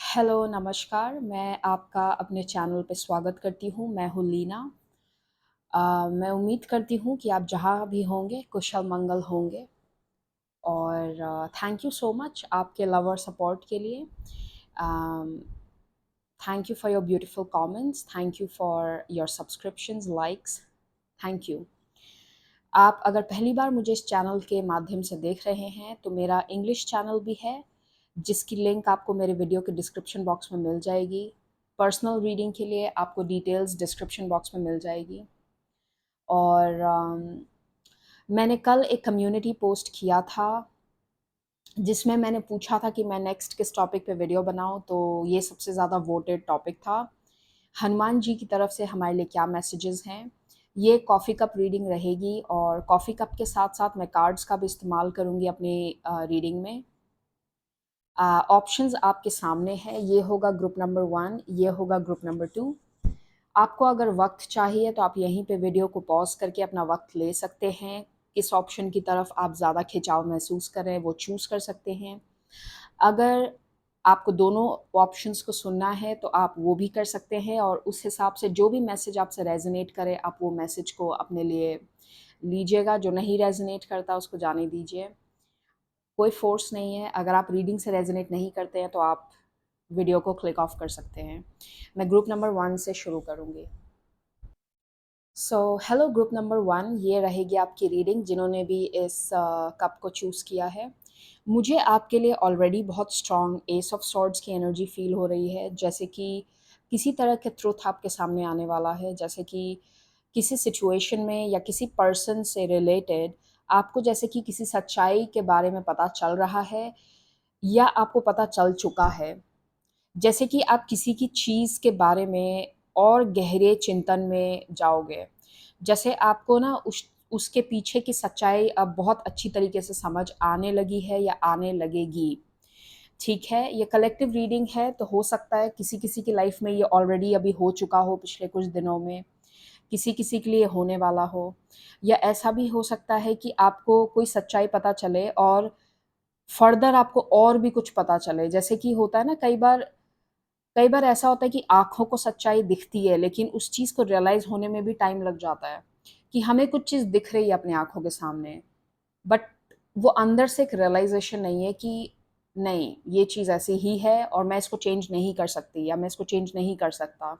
Hello, नमस्कार। मैं आपका अपने चैनल पे स्वागत करती हूँ। मैं हूँ लीना। मैं उम्मीद करती हूँ कि आप जहाँ भी होंगे कुशल-मंगल होंगे और थैंक यू सो मच आपके लव और सपोर्ट के लिए। Um, thank you for your beautiful comments, thank you for your subscriptions, likes, thank you. आप अगर पहली बार मुझे इस चैनल के माध्यम से देख रहे हैं, तो मेरा इंग्लिश चैनल भी है, जिसकी लिंक आपको मेरे वीडियो के डिस्क्रिप्शन बॉक्स में मिल जाएगी। पर्सनल रीडिंग के लिए आपको डिटेल्स डिस्क्रिप्शन बॉक्स में मिल जाएगी। और मैंने कल एक कम्युनिटी पोस्ट किया था, जिसमें मैंने पूछा था कि मैं नेक्स्ट किस टॉपिक पे वीडियो बनाऊँ, तो ये सबसे ज़्यादा वोटेड टॉपिक था। हनुमान जी की तरफ से हमारे लिए क्या मैसेजेस हैं। ये कॉफ़ी कप रीडिंग रहेगी और कॉफ़ी कप के साथ-साथ मैं कार्ड्स का भी इस्तेमाल करूँगी अपनी रीडिंग में। ऑप्शंस आपके सामने है, ये होगा ग्रुप नंबर 1, ये होगा ग्रुप नंबर 2। आपको अगर वक़्त चाहिए तो आप यहीं पे वीडियो को पॉज़ करके अपना वक़्त ले सकते हैं। किस ऑप्शन की तरफ आप ज़्यादा खिंचाव महसूस कर रहे हैं, वो चूज़ कर सकते हैं। अगर आपको दोनों ऑप्शंस को सुनना है तो आप वो भी कर सकते हैं और उस हिसाब से जो भी मैसेज आपसे रेज़ोनेट करे, आप वो मैसेज को अपने लिए लीजिएगा। जो नहीं रेज़ोनेट करता उसको जाने दीजिए। कोई फ़ोर्स नहीं है। अगर आप रीडिंग से रेज़ोनेट नहीं करते हैं तो आप वीडियो को क्लिक ऑफ कर सकते हैं। मैं ग्रुप नंबर 1 से शुरू करूँगी। हेलो ग्रुप नंबर 1, ये रहेगी आपकी रीडिंग जिन्होंने भी इस कप को चूज़ किया है। मुझे आपके लिए ऑलरेडी बहुत स्ट्रॉन्ग एस ऑफ सॉर्ड्स की एनर्जी फ़ील हो रही है, जैसे कि किसी तरह के ट्रुथ आपके सामने आने वाला है, जैसे कि किसी सिचुएशन में या किसी पर्सन से रिलेटेड आपको जैसे कि किसी सच्चाई के बारे में पता चल रहा है या आपको पता चल चुका है। जैसे कि आप किसी की चीज़ के बारे में और गहरे चिंतन में जाओगे। जैसे आपको ना उसके पीछे की सच्चाई अब बहुत अच्छी तरीके से समझ आने लगी है या आने लगेगी। ठीक है, ये कलेक्टिव रीडिंग है, तो हो सकता है किसी-किसी की लाइफ़ में ये ऑलरेडी अभी हो चुका हो पिछले कुछ दिनों में, किसी-किसी के लिए होने वाला हो, या ऐसा भी हो सकता है कि आपको कोई सच्चाई पता चले और फर्दर आपको और भी कुछ पता चले। जैसे कि होता है ना, कई बार ऐसा होता है कि आँखों को सच्चाई दिखती है, लेकिन उस चीज़ को रियलाइज़ होने में भी टाइम लग जाता है, कि हमें कुछ चीज़ दिख रही है अपनी आँखों के सामने, बट वो अंदर से एक रियलाइज़ेशन नहीं है कि नहीं, ये चीज़ ऐसी ही है और मैं इसको चेंज नहीं कर सकती या मैं इसको चेंज नहीं कर सकता।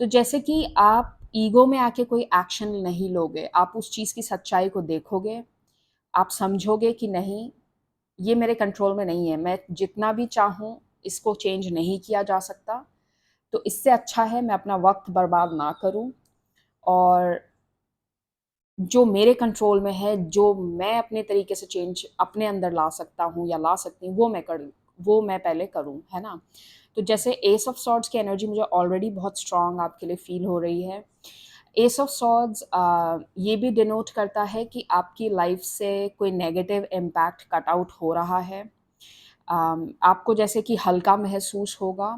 तो जैसे कि आप ईगो में आके कोई एक्शन नहीं लोगे, आप उस चीज़ की सच्चाई को देखोगे, आप समझोगे कि नहीं, ये मेरे कंट्रोल में नहीं है, मैं जितना भी चाहूँ इसको चेंज नहीं किया जा सकता। तो इससे अच्छा है मैं अपना वक़्त बर्बाद ना करूँ और जो मेरे कंट्रोल में है, जो मैं अपने तरीके से चेंज अपने अंदर ला सकता हूँ या ला सकती हूँ, वो मैं पहले करूँ, है ना? तो जैसे एस ऑफ सॉर्ड्स की एनर्जी मुझे ऑलरेडी बहुत स्ट्रॉन्ग आपके लिए फ़ील हो रही है। एस ऑफ सॉर्ड्स ये भी डिनोट करता है कि आपकी लाइफ़ से कोई नेगेटिव इम्पैक्ट कट आउट हो रहा है। आपको जैसे कि हल्का महसूस होगा।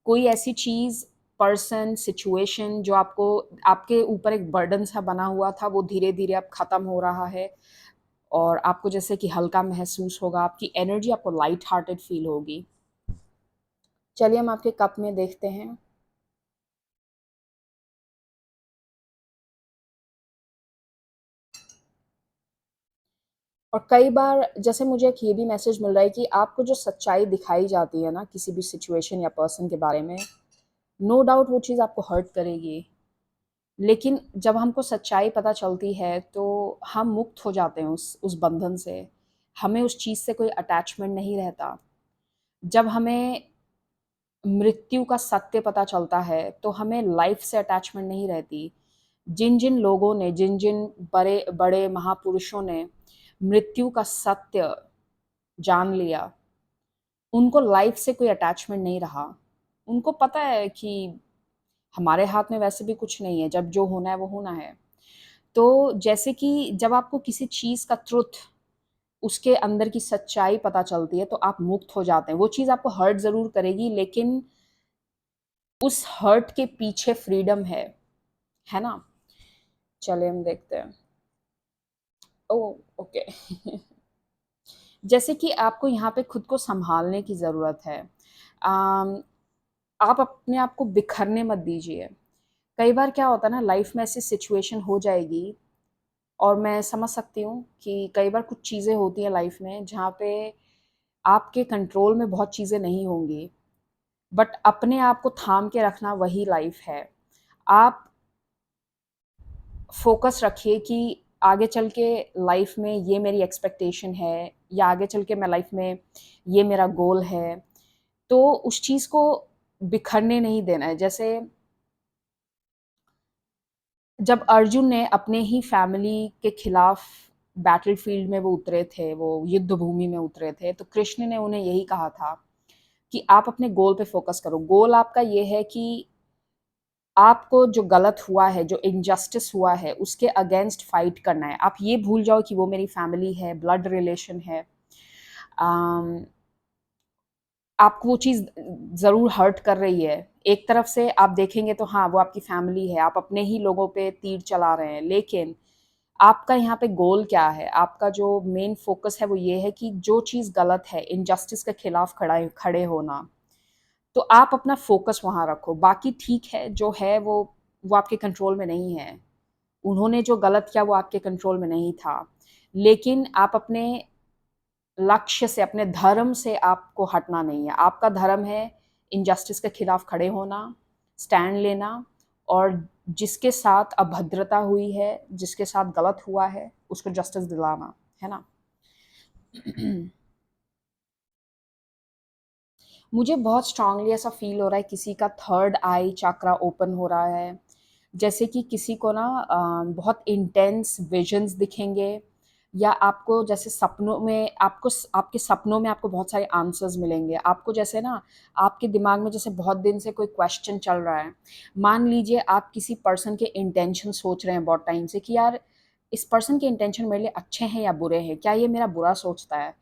कोई ऐसी चीज़, पर्सन, सिचुएशन जो आपको आपके ऊपर एक बर्डन सा बना हुआ था, वो धीरे-धीरे अब ख़त्म हो रहा है और आपको जैसे कि हल्का महसूस होगा, आपकी एनर्जी आपको लाइट हार्टेड फ़ील होगी। चलिए हम आपके कप में देखते हैं। और कई बार जैसे मुझे एक ये भी मैसेज मिल रहा है कि आपको जो सच्चाई दिखाई जाती है ना किसी भी सिचुएशन या पर्सन के बारे में, नो डाउट वो चीज़ आपको हर्ट करेगी। लेकिन जब हमको सच्चाई पता चलती है तो हम मुक्त हो जाते हैं उस बंधन से। हमें उस चीज़ से कोई अटैचमेंट नहीं रहता। जब हमें मृत्यु का सत्य पता चलता है तो हमें लाइफ़ से अटैचमेंट नहीं रहती। जिन-जिन लोगों ने, जिन-जिन बड़े महापुरुषों ने मृत्यु का सत्य जान लिया, उनको लाइफ़ से कोई अटैचमेंट नहीं रहा। उनको पता है कि हमारे हाथ में वैसे भी कुछ नहीं है, जब जो होना है वो होना है। तो जैसे कि जब आपको किसी चीज़ का ट्रुथ, उसके अंदर की सच्चाई पता चलती है तो आप मुक्त हो जाते हैं। वो चीज़ आपको हर्ट ज़रूर करेगी, लेकिन उस हर्ट के पीछे फ्रीडम है ना? चलिए हम देखते हैं। ओह! ओके। जैसे कि आपको यहाँ पे खुद को सँभालने की ज़रूरत है। अम, आप अपने आप को बिखरने मत दीजिए। कई बार क्या होता है ना, लाइफ में ऐसी सिचुएशन हो जाएगी, और मैं समझ सकती हूँ कि कई बार कुछ चीज़ें होती हैं लाइफ में जहाँ पे आपके कंट्रोल में बहुत चीज़ें नहीं होंगी, बट अपने आप को थाम के रखना वही लाइफ है। आप फ़ोकस रखिए कि आगे चल के लाइफ में ये मेरी एक्सपेक्टेशन है, या आगे चल के मैं लाइफ में ये मेरा गोल है, तो उस चीज़ को बिखरने नहीं देना है। जैसे जब अर्जुन ने अपने ही फैमिली के खिलाफ बैटलफ़ील्ड में वो उतरे थे, वो युद्ध भूमि में उतरे थे, तो कृष्ण ने उन्हें यही कहा था कि आप अपने गोल पे फ़ोकस करो। गोल आपका ये है कि आपको जो गलत हुआ है, जो इनजस्टिस हुआ है, उसके अगेंस्ट फाइट करना है। आप ये भूल जाओ कि वो मेरी फैमिली है, ब्लड रिलेशन है। अम, आपको वो चीज़ ज़रूर हर्ट कर रही है। एक तरफ से आप देखेंगे तो हाँ, वो आपकी फैमिली है, आप अपने ही लोगों पे तीर चला रहे हैं, लेकिन आपका यहाँ पे गोल क्या है? आपका जो मेन फ़ोकस है वो ये है कि जो चीज़ गलत है, इनजस्टिस के खिलाफ खड़े होना। तो आप अपना फ़ोकस वहाँ रखो। बाकी ठीक है, जो है वो आपके कंट्रोल में नहीं है। उन्होंने जो गलत किया वो आपके कंट्रोल में नहीं था। लेकिन आप अपने लक्ष्य से, अपने धर्म से आपको हटना नहीं है। आपका धर्म है इनजस्टिस के खिलाफ खड़े होना, स्टैंड लेना, और जिसके साथ अभद्रता हुई है, जिसके साथ गलत हुआ है, उसको जस्टिस दिलाना, है ना? मुझे बहुत स्ट्रांगली ऐसा फ़ील हो रहा है, किसी का थर्ड आई चक्रा ओपन हो रहा है। जैसे कि किसी को ना बहुत इंटेंस विज़न्स दिखेंगे, या आपको जैसे सपनों में आपके सपनों में आपको बहुत सारे आंसर्स मिलेंगे। आपको जैसे ना, आपके दिमाग में जैसे बहुत दिन से कोई क्वेश्चन चल रहा है। मान लीजिए आप किसी पर्सन के इंटेंशन सोच रहे हैं बहुत टाइम से कि यार, इस पर्सन के इंटेंशन मेरे लिए अच्छे हैं या बुरे हैं? क्या ये मेरा बुरा सोचता है?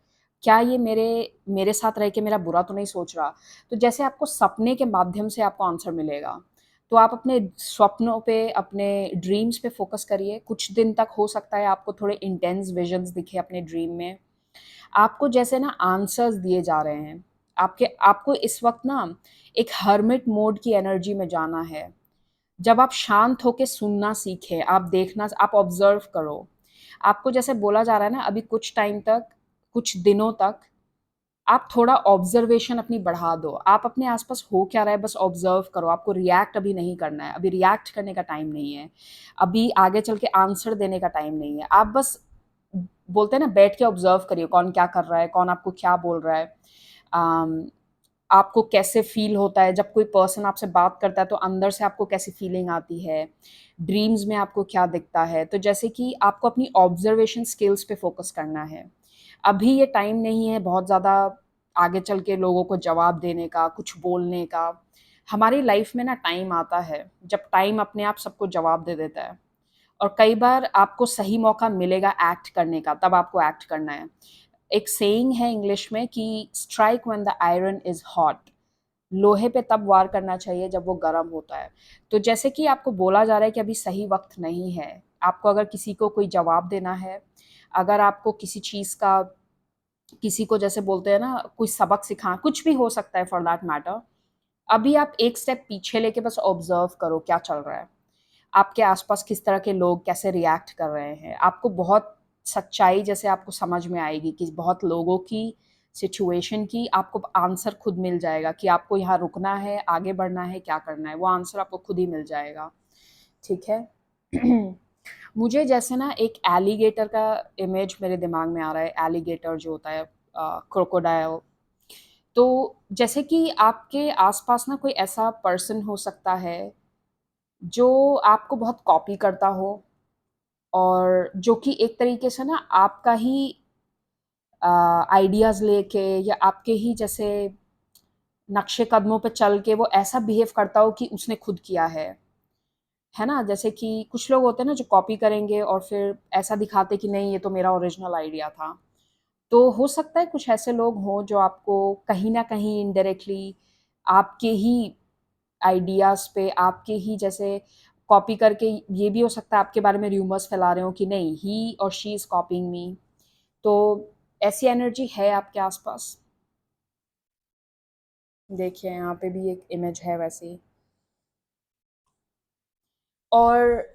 क्या ये मेरे मेरे साथ रह के मेरा बुरा तो नहीं सोच रहा? तो जैसे आपको सपने के माध्यम से आपको आंसर मिलेगा। तो आप अपने स्वप्नों पे, अपने ड्रीम्स पे फ़ोकस करिए। कुछ दिन तक हो सकता है आपको थोड़े इंटेंस विज़न्स दिखे अपने ड्रीम में। आपको जैसे ना आंसर्स दिए जा रहे हैं। आपको इस वक़्त ना एक हर्मिट मोड की एनर्जी में जाना है। जब आप शांत होके सुनना सीखें, आप ऑब्ज़र्व करो। आपको जैसे बोला जा रहा है ना, अभी कुछ टाइम तक, कुछ दिनों तक आप थोड़ा ऑब्जर्वेशन अपनी बढ़ा दो। आप अपने आस-पास हो क्या रहा है बस ऑब्जर्व करो। आपको रिएक्ट अभी नहीं करना है। अभी रिएक्ट करने का टाइम नहीं है। अभी आगे चल के आंसर देने का टाइम नहीं है। आप बस बोलते हैं ना, बैठ के ऑब्जर्व करिए, कौन क्या कर रहा है, कौन आपको क्या बोल रहा है। अम, आपको कैसे फ़ील होता है जब कोई पर्सन आपसे बात करता है, तो अंदर से आपको कैसी फ़ीलिंग आती है? ड्रीम्स में आपको क्या दिखता है? तो जैसे कि आपको अपनी ऑब्जर्वेशन स्किल्स पे फ़ोकस करना है। अभी ये टाइम नहीं है बहुत ज़्यादा आगे चल के लोगों को जवाब देने का, कुछ बोलने का। हमारी लाइफ़ में ना टाइम आता है, जब टाइम अपने आप सबको जवाब दे देता है, और कई बार आपको सही मौका मिलेगा एक्ट करने का, तब आपको एक्ट करना है। एक सेइंग है इंग्लिश में कि strike when the iron is hot. लोहे पे तब वार करना चाहिए जब वो गरम होता है। तो जैसे कि आपको बोला जा रहा है कि अभी सही वक़्त नहीं है। आपको अगर किसी को कोई जवाब देना है, अगर आपको किसी चीज़ का, किसी को जैसे बोलते हैं ना, कोई सबक कुछ भी हो सकता है फॉर दैट मैटर। अभी आप एक स्टेप पीछे लेके बस ऑब्ज़र्व करो क्या चल रहा है। आपके आस-पास किस तरह के लोग कैसे रिएक्ट कर रहे हैं। आपको बहुत सच्चाई जैसे आपको समझ में आएगी कि बहुत लोगों की सिचुएशन की आपको आंसर खुद मिल जाएगा कि आपको यहाँ रुकना है, आगे बढ़ना है, क्या करना है। वो आंसर आपको खुद ही मिल जाएगा। ठीक है? मुझे जैसे ना एक एलिगेटर का इमेज मेरे दिमाग में आ रहा है। एलिगेटर जो होता है, क्रोकोडाइल। तो जैसे कि आपके आस-पास ना कोई ऐसा पर्सन हो सकता है, जो आपको बहुत कॉपी करता हो, और जो कि एक तरीके से ना आपका ही आइडियाज़ लेके, या आपके ही जैसे नक्शे कदमों पे चल के वो ऐसा बिहेव करता हो कि उसने खुद किया है ना? जैसे कि कुछ लोग होते हैं ना जो कॉपी करेंगे और फिर ऐसा दिखाते कि नहीं, ये तो मेरा ओरिजिनल आइडिया था। तो हो सकता है कुछ ऐसे लोग हों जो आपको कहीं न कहीं इनडायरेक्टली आपके ही आइडियाज़ पे, आपके ही जैसे कॉपी करके, ये भी हो सकता है आपके बारे में रूमर्स फैला रहे हों कि नहीं, ही और शी इज़ कॉपीइंग मी। तो ऐसी एनर्जी है आपके आस-पास? देखिए यहाँ पे भी एक इमेज है वैसी। और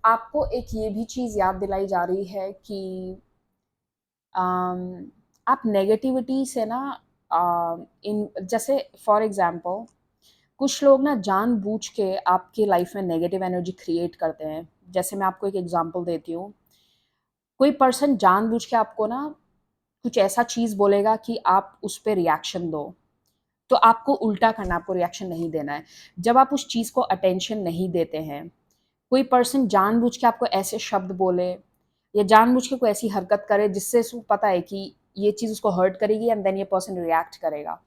आपको एक ये भी चीज़ याद दिलाई जा रही है कि अम, आप नेगेटिविटी से ना इन जैसे फॉर एग्जांपल कुछ लोग ना जानबूझ के आपकी लाइफ में नेगेटिव एनर्जी क्रिएट करते हैं। जैसे मैं आपको एक एग्जांपल देती हूँ, कोई पर्सन जानबूझ के आपको ना कुछ ऐसा चीज़ बोलेगा कि आप उस पे रिएक्शन दो, तो आपको उल्टा करना है, आपको रिएक्शन नहीं देना है। जब आप उस चीज़ को अटेंशन नहीं देते हैं, कोई पर्सन जानबूझ के आपको ऐसे शब्द बोले या जानबूझ के कोई ऐसी हरकत करे जिससे उसको पता है कि ये चीज़ उसको हर्ट करेगी एंड देन ये पर्सन रिएक्ट करेगा।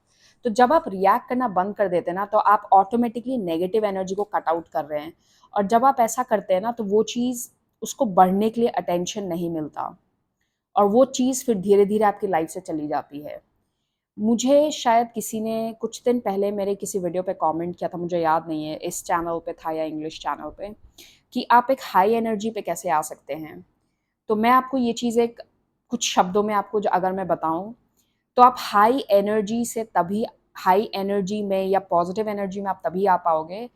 तो जब आप रिएक्ट करना बंद कर देते हैं ना, तो आप ऑटोमेटिकली नेगेटिव एनर्जी को कट आउट कर रहे हैं। और जब आप ऐसा करते हैं ना, तो वो चीज़ उसको बढ़ने के लिए अटेंशन नहीं मिलता और वो चीज़ फिर धीरे-धीरे आपकी लाइफ से चली जाती है। मुझे शायद किसी ने कुछ दिन पहले मेरे किसी वीडियो पे कमेंट किया था, मुझे याद नहीं है इस चैनल पे था या इंग्लिश चैनल पे, कि आप एक हाई एनर्जी पे कैसे आ सकते हैं। तो मैं आपको ये चीज़ एक कुछ शब्दों में आपको जो अगर मैं बताऊँ, तो आप हाई एनर्जी में या पॉजिटिव एनर्जी में आप तभी आ पाओगे।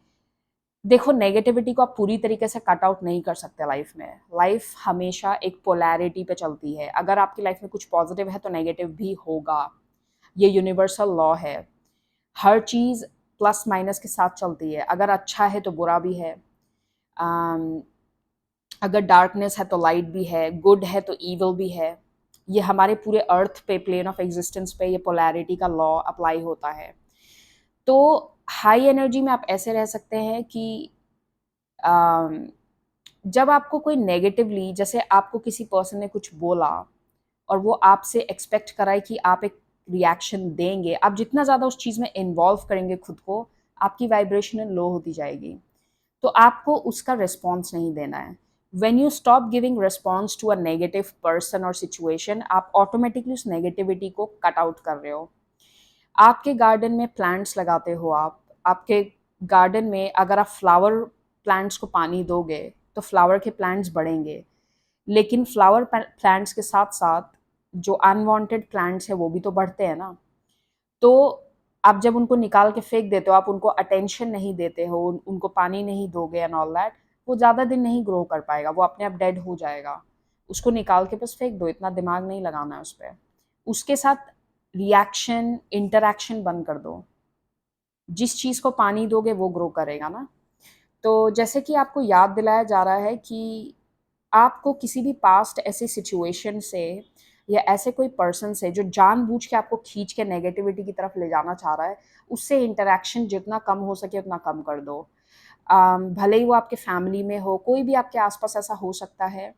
देखो, नेगेटिविटी को आप पूरी तरीके से कट आउट नहीं कर सकते लाइफ में। लाइफ हमेशा एक पोलैरिटी पे चलती है। अगर आपकी लाइफ में कुछ पॉजिटिव है तो नेगेटिव भी होगा। ये यूनिवर्सल लॉ है। हर चीज़ प्लस माइनस के साथ चलती है। अगर अच्छा है तो बुरा भी है। अम, अगर डार्कनेस है तो लाइट भी है, गुड है तो ईविल भी है। ये हमारे पूरे अर्थ पे, प्लेन ऑफ एग्जिस्टेंस पे ये पोलैरिटी का लॉ अप्लाई होता है। तो हाई एनर्जी में आप ऐसे रह सकते हैं कि अम, जब आपको कोई नेगेटिवली, जैसे आपको किसी पर्सन ने कुछ बोला और वो आपसे एक्सपेक्ट कराए कि आप एक रिएक्शन देंगे, आप जितना ज़्यादा उस चीज़ में इन्वॉल्व करेंगे खुद को, आपकी वाइब्रेशन लो होती जाएगी। तो आपको उसका रिस्पॉन्स नहीं देना है। When you stop giving response to a negative person और सिचुएशन, आप ऑटोमेटिकली उस नेगेटिविटी को कट आउट कर रहे हो। आपके गार्डन में प्लांट्स लगाते हो आप, आपके गार्डन में अगर आप फ्लावर प्लांट्स को पानी दोगे, तो फ्लावर के प्लांट्स बढ़ेंगे। लेकिन फ्लावर प्लांट्स के साथ-साथ जो अनवांटेड प्लांट्स हैं, वो भी तो बढ़ते हैं ना। तो आप जब उनको निकाल के फेंक देते हो, आप उनको अटेंशन नहीं देते हो, उनको पानी नहीं दोगे एंड ऑल दैट, वो ज़्यादा दिन नहीं ग्रो कर पाएगा, वो अपने आप डेड हो जाएगा। उसको निकाल के बस फेंक दो, इतना दिमाग नहीं लगाना है उस पे। उसके साथ रिएक्शन, इंटरैक्शन बंद कर दो। जिस चीज़ को पानी दोगे वो ग्रो करेगा ना। तो जैसे कि आपको याद दिलाया जा रहा है कि आपको किसी भी पास्ट ऐसे सिचुएशन से या ऐसे कोई पर्सन से जो जानबूझ के आपको खींच के नेगेटिविटी की तरफ ले जाना चाह रहा है, उससे इंटरैक्शन जितना कम हो सके उतना कम कर दो। भले ही वो आपके फैमिली में हो, कोई भी आपके आस-पास ऐसा हो सकता है।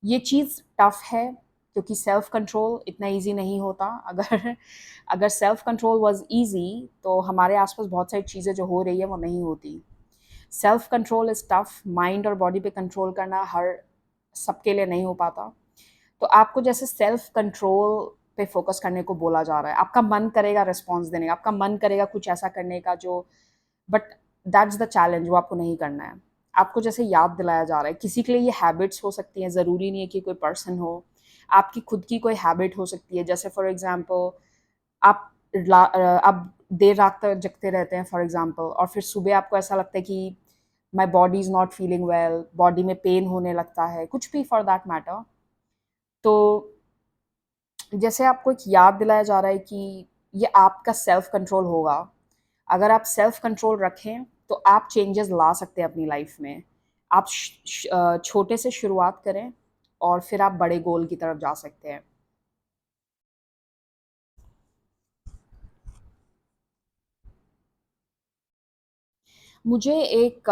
ये चीज़ टफ़ है क्योंकि सेल्फ कंट्रोल इतना ईज़ी नहीं होता। अगर अगर सेल्फ कंट्रोल वाज़ ईज़ी, तो हमारे आस-पास बहुत सारी चीज़ें जो हो रही है वो नहीं होती। Self control is tough, mind और बॉडी पे कंट्रोल करना हर सबके लिए नहीं हो पाता। तो आपको जैसे सेल्फ कंट्रोल पे फ़ोकस करने को बोला जा रहा है। आपका मन करेगा रिस्पॉन्स देने का, आपका मन करेगा कुछ ऐसा करने का जो, बट दैट्स द चैलेंज, वो आपको नहीं करना है। आपको जैसे याद दिलाया जा रहा है, किसी के लिए ये हैबिट्स हो सकती हैं, ज़रूरी नहीं है कि कोई पर्सन हो। आपकी खुद की कोई हैबिट हो सकती है, जैसे फॉर एग्ज़ाम्पल आप देर रात तक जगते रहते हैं फॉर एग्ज़ाम्पल, और फिर सुबह आपको ऐसा लगता है कि my body is not feeling well, body में पेन होने लगता है, कुछ भी फॉर दैट मैटर। तो जैसे आपको एक याद दिलाया जा रहा है कि ये आपका सेल्फ कंट्रोल होगा। अगर आप सेल्फ कंट्रोल रखें, तो आप चेंजेस ला सकते हैं अपनी लाइफ में। आप छोटे से शुरुआत करें और फिर आप बड़े गोल की तरफ जा सकते हैं। मुझे एक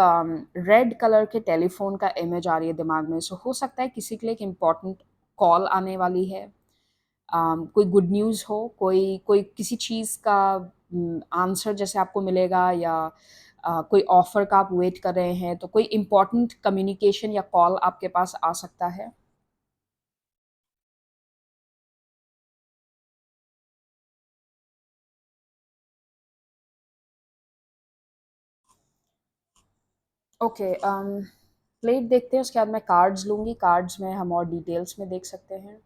रेड कलर के टेलीफ़ोन का इमेज आ रही है दिमाग में, सो हो सकता है किसी के लिए एक इम्पोर्टेंट कॉल आने वाली है। कोई गुड न्यूज़ हो, कोई कोई किसी चीज़ का आंसर जैसे आपको मिलेगा, या कोई ऑफ़र का आप वेट कर रहे हैं, तो कोई इम्पोर्टेंट कम्युनिकेशन या कॉल आपके पास आ सकता है। ओके, प्लेट देखते हैं, उसके बाद मैं कार्ड्स लूँगी, कार्ड्स में हम और डिटेल्स में देख सकते हैं।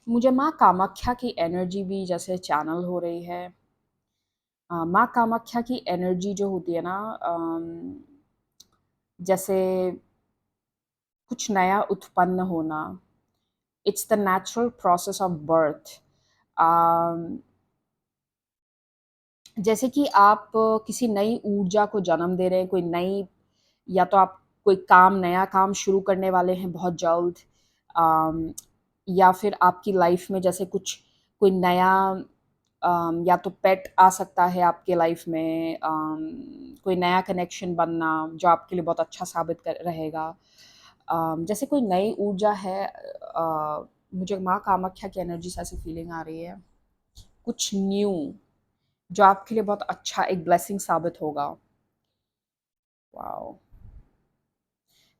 मुझे माँ कामाख्या की एनर्जी भी जैसे चैनल हो रही है। माँ कामाख्या की एनर्जी जो होती है ना, जैसे कुछ नया उत्पन्न होना। It's the natural process of birth. जैसे कि आप किसी नई ऊर्जा को जन्म दे रहे हैं, कोई नई, या तो आप कोई काम, नया काम शुरू करने वाले हैं बहुत जल्द, अम, या फिर आपकी लाइफ में जैसे कुछ कोई नया, या तो पेट आ सकता है आपके लाइफ में, कोई नया कनेक्शन बनना जो आपके लिए बहुत अच्छा साबित कर रहेगा। जैसे कोई नई ऊर्जा है। मुझे माँ कामाख्या की एनर्जी से ऐसी फीलिंग आ रही है, कुछ न्यू जो आपके लिए बहुत अच्छा एक ब्लेसिंग साबित होगा। वाओ!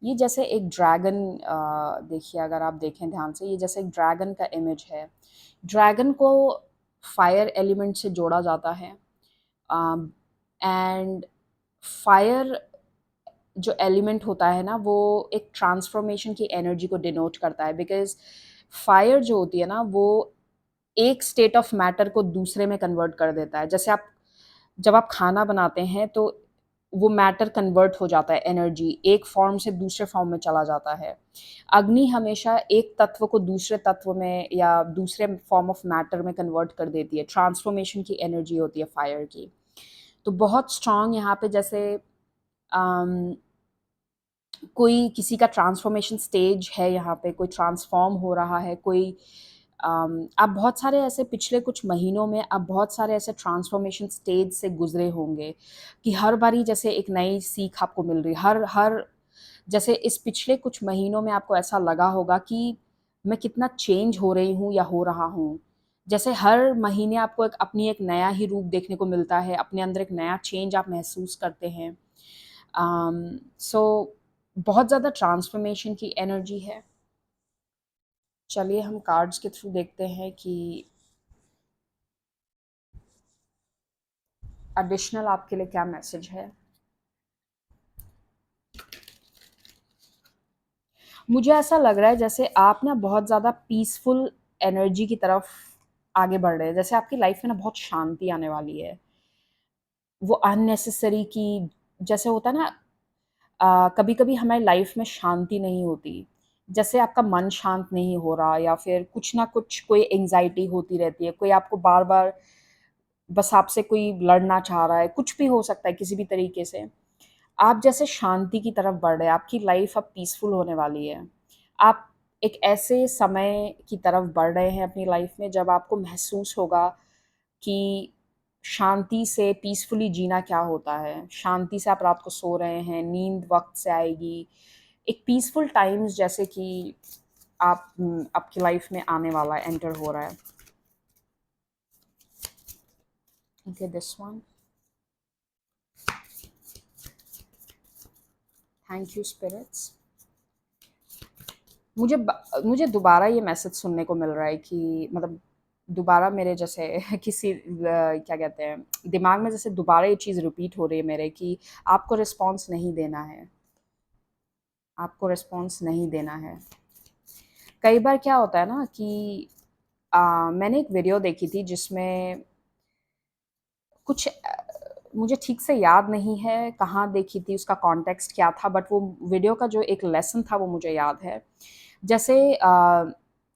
ये जैसे एक ड्रैगन, देखिए अगर आप देखें ध्यान से, ये जैसे एक ड्रैगन का इमेज है। ड्रैगन को फायर एलिमेंट से जोड़ा जाता है, एंड फायर जो एलिमेंट होता है ना, वो एक ट्रांसफॉर्मेशन की एनर्जी को डिनोट करता है, बिकॉज़ फायर जो होती है ना, वो एक स्टेट ऑफ मैटर को दूसरे में कन्वर्ट कर देता है। जैसे आप जब आप खाना बनाते हैं तो वो मैटर कन्वर्ट हो जाता है, एनर्जी एक फॉर्म से दूसरे फॉर्म में चला जाता है। अग्नि हमेशा एक तत्व को दूसरे तत्व में या दूसरे फॉर्म ऑफ मैटर में कन्वर्ट कर देती है। ट्रांसफॉर्मेशन की एनर्जी होती है फायर की। तो बहुत स्ट्रांग यहाँ पे जैसे अम, कोई किसी का ट्रांसफॉर्मेशन स्टेज है, यहाँ पे कोई ट्रांसफॉर्म हो रहा है, कोई आप बहुत सारे ऐसे पिछले कुछ महीनों में आप बहुत सारे ऐसे ट्रांसफॉर्मेशन स्टेज से गुजरे होंगे कि हर बारी जैसे एक नई सीख आपको मिल रही, हर हर जैसे इस पिछले कुछ महीनों में आपको ऐसा लगा होगा कि मैं कितना चेंज हो रही हूँ या हो रहा हूँ। जैसे हर महीने आपको एक अपनी एक नया ही रूप देखने को मिलता है, अपने अंदर एक नया चेंज आप महसूस करते हैं। सो बहुत ज़्यादा ट्रांसफॉर्मेशन की एनर्जी है। चलिए हम कार्ड्स के थ्रू देखते हैं कि एडिशनल आपके लिए क्या मैसेज है। मुझे ऐसा लग रहा है जैसे आप ना बहुत ज़्यादा पीसफुल एनर्जी की तरफ आगे बढ़ रहे हैं। जैसे आपकी लाइफ में ना बहुत शांति आने वाली है। वो अननेसेसरी की, जैसे होता है ना, कभी-कभी हमारी लाइफ में शांति नहीं होती। जैसे आपका मन शांत नहीं हो रहा, या फिर कुछ ना कुछ कोई एंग्ज़ायटी होती रहती है, कोई आपको बार-बार बस आपसे कोई लड़ना चाह रहा है, कुछ भी हो सकता है किसी भी तरीके से। आप जैसे शांति की तरफ बढ़ रहे हैं, आपकी लाइफ अब पीसफुल होने वाली है। आप एक ऐसे समय की तरफ बढ़ रहे हैं अपनी लाइफ में जब आपको महसूस होगा कि शांति से पीसफुली जीना क्या होता है। शांति से आप रात को सो रहे हैं, नींद वक़्त से आएगी। एक पीसफुल टाइम्स जैसे कि आपकी लाइफ में आने वाला है, एंटर हो रहा है। Okay, this one. Thank you spirits. मुझे दोबारा ये मैसेज सुनने को मिल रहा है कि मतलब दोबारा मेरे जैसे किसी क्या कहते हैं, दिमाग में जैसे दोबारा ये चीज़ रिपीट हो रही है मेरे कि आपको रिस्पॉन्स नहीं देना है, आपको रिस्पॉन्स नहीं देना है। कई बार क्या होता है ना कि मैंने एक वीडियो देखी थी जिसमें कुछ मुझे ठीक से याद नहीं है कहाँ देखी थी, उसका कॉन्टेक्स्ट क्या था, बट वो वीडियो का जो एक लेसन था वो मुझे याद है। जैसे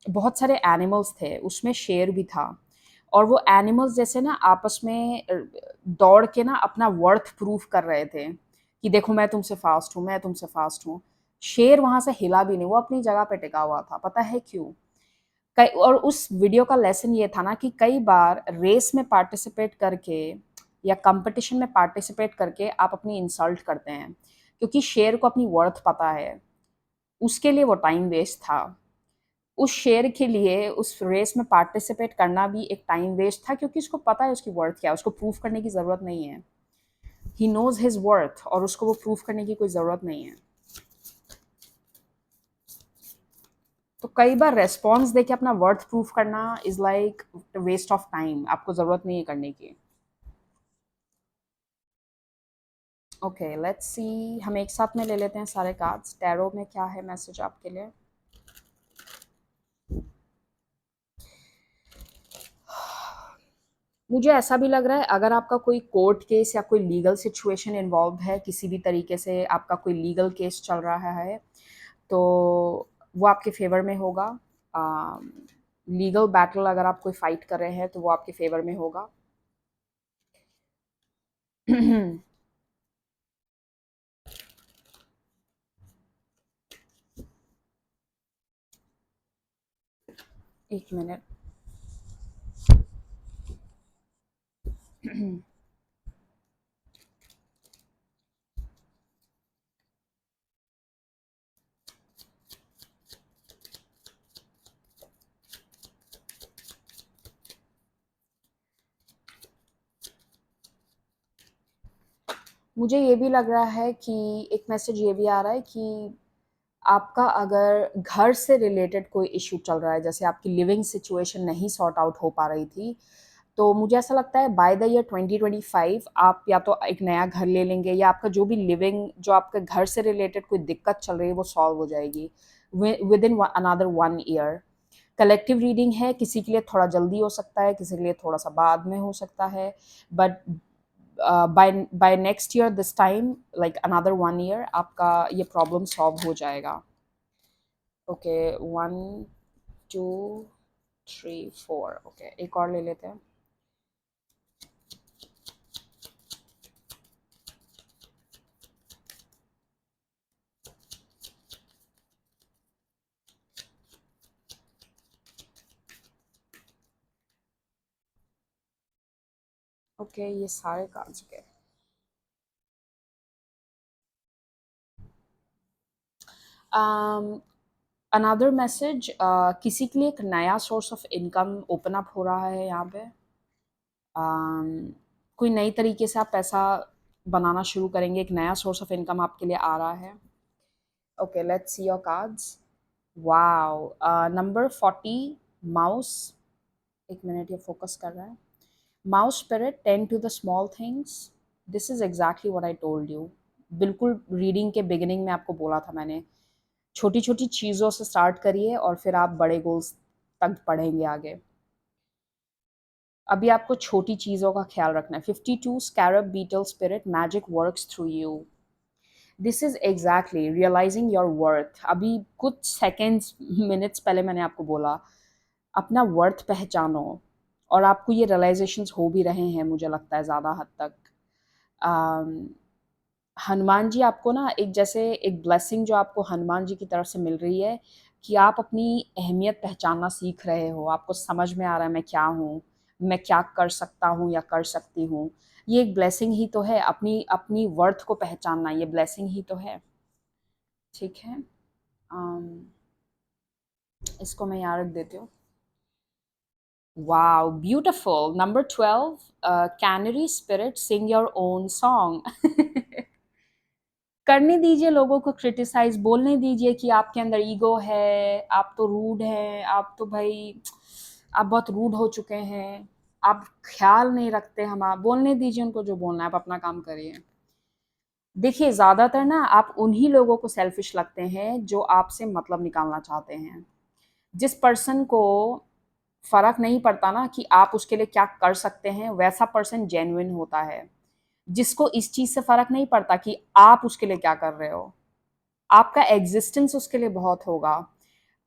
बहुत सारे एनिमल्स थे, उसमें शेर भी था, और वो एनिमल्स जैसे ना आपस में दौड़ के ना अपना वर्थ प्रूफ कर रहे थे कि देखो मैं तुमसे फास्ट हूँ, मैं तुमसे फास्ट हूँ। शेर वहाँ से हिला भी नहीं, वो अपनी जगह पे टिका हुआ था। पता है क्यों? कई, और उस वीडियो का लेसन ये था ना कि कई बार रेस में पार्टिसिपेट करके या कंपटीशन में पार्टिसिपेट करके आप अपनी इंसल्ट करते हैं, क्योंकि शेर को अपनी वर्थ पता है। उसके लिए वो टाइम वेस्ट था। उस शेर के लिए उस रेस में पार्टिसिपेट करना भी एक टाइम वेस्ट था, क्योंकि उसको पता है उसकी वर्थ क्या है, उसको प्रूफ करने की ज़रूरत नहीं है। ही नोज़ हिज वर्थ, और उसको वो प्रूफ करने की कोई ज़रूरत नहीं है। तो कई बार रेस्पॉन्स देके अपना वर्थ प्रूफ करना is like waste of time, आपको ज़रूरत नहीं है करने की। ओके, लेट्स सी, हम एक साथ में ले लेते हैं सारे कार्ड्स। टैरो में क्या है मैसेज आपके लिए? मुझे ऐसा भी लग रहा है अगर आपका कोई कोर्ट केस या कोई लीगल सिचुएशन इन्वॉल्व है, किसी भी तरीके से आपका कोई लीगल केस चल रहा है, तो वो आपके फ़ेवर में होगा। लीगल बैटल अगर आप कोई फ़ाइट कर रहे हैं, तो वो आपके फ़ेवर में होगा। एक मिनट। मुझे ये भी लग रहा है कि एक मैसेज ये भी आ रहा है कि आपका अगर घर से रिलेटेड कोई इश्यू चल रहा है, जैसे आपकी लिविंग सिचुएशन नहीं सॉर्ट आउट हो पा रही थी, तो मुझे ऐसा लगता है बाय द ईयर 2025 आप या तो एक नया घर ले लेंगे, या आपका जो भी लिविंग, जो आपके घर से रिलेटेड कोई दिक्कत चल रही है, वो सॉल्व हो जाएगी with in another 1 year. Collective reading है, किसी के लिए थोड़ा जल्दी हो सकता है, किसी के लिए थोड़ा सा बाद में हो सकता है, but by next year this time, like another 1 year, आपका ये प्रॉब्लम सॉल्व हो जाएगा। ओके, 1 2 3 4। ओके, एक और ले लेते हैं। ओके, ये सारे कार्ड्स के अनदर मैसेज, किसी के लिए एक नया source of income open up हो रहा है यहाँ पे। कोई नई तरीके से आप पैसा बनाना शुरू करेंगे, एक नया सोर्स ऑफ इनकम आपके लिए आ रहा है। Okay, let's see your cards. Wow, number 40, mouse. एक मिनट, ये फोकस कर रहा है। Mouse spirit, tend to the small things. This is exactly what I told you. बिल्कुल रीडिंग के बिगिनिंग में आपको बोला था मैंने, छोटी छोटी चीज़ों से स्टार्ट करिए और फिर आप बड़े गोल्स तक बढ़ेंगे आगे। अभी आपको छोटी चीज़ों का ख्याल रखना है। 52, scarab beetle spirit, magic works through you. This is exactly realising your worth. अभी कुछ सेकेंड्स, मिनट्स पहले मैंने आपको बोला, अपना वर्थ पहचानो, और आपको ये रियलाइजेशंस हो भी रहे हैं, मुझे लगता है ज़्यादा हद तक। हनुमान जी आपको ना, एक जैसे एक ब्लेसिंग जो आपको हनुमान जी की तरफ से मिल रही है, कि आप अपनी अहमियत पहचानना सीख रहे हो, आपको समझ में आ रहा है मैं क्या हूँ, मैं क्या कर सकता हूँ या कर सकती हूँ। ये एक ब्लेसिंग ही तो है, अपनी अपनी वर्थ को पहचानना, ये ब्लेसिंग ही तो है। ठीक है, इसको मैं यहाँ रख देती हूँ। Wow, beautiful. Number 12, canary spirit, sing your own song. करने दीजिए लोगों को क्रिटिसाइज, बोलने दीजिए कि आपके अंदर ईगो है, आप तो रूड हैं, आप तो भाई आप बहुत रूड हो चुके हैं, आप ख्याल नहीं रखते, हम आप बोलने दीजिए उनको जो बोलना है, आप अपना काम करिए। देखिए, ज़्यादातर ना आप उन्हीं लोगों को सेल्फिश लगते हैं जो आपसे मतलब निकालना चाहते हैं। जिस पर्सन को फ़र्क नहीं पड़ता ना कि आप उसके लिए क्या कर सकते हैं, वैसा पर्सन जेन्युइन होता है। जिसको इस चीज़ से फ़र्क नहीं पड़ता कि आप उसके लिए क्या कर रहे हो, आपका एग्जिस्टेंस उसके लिए बहुत होगा।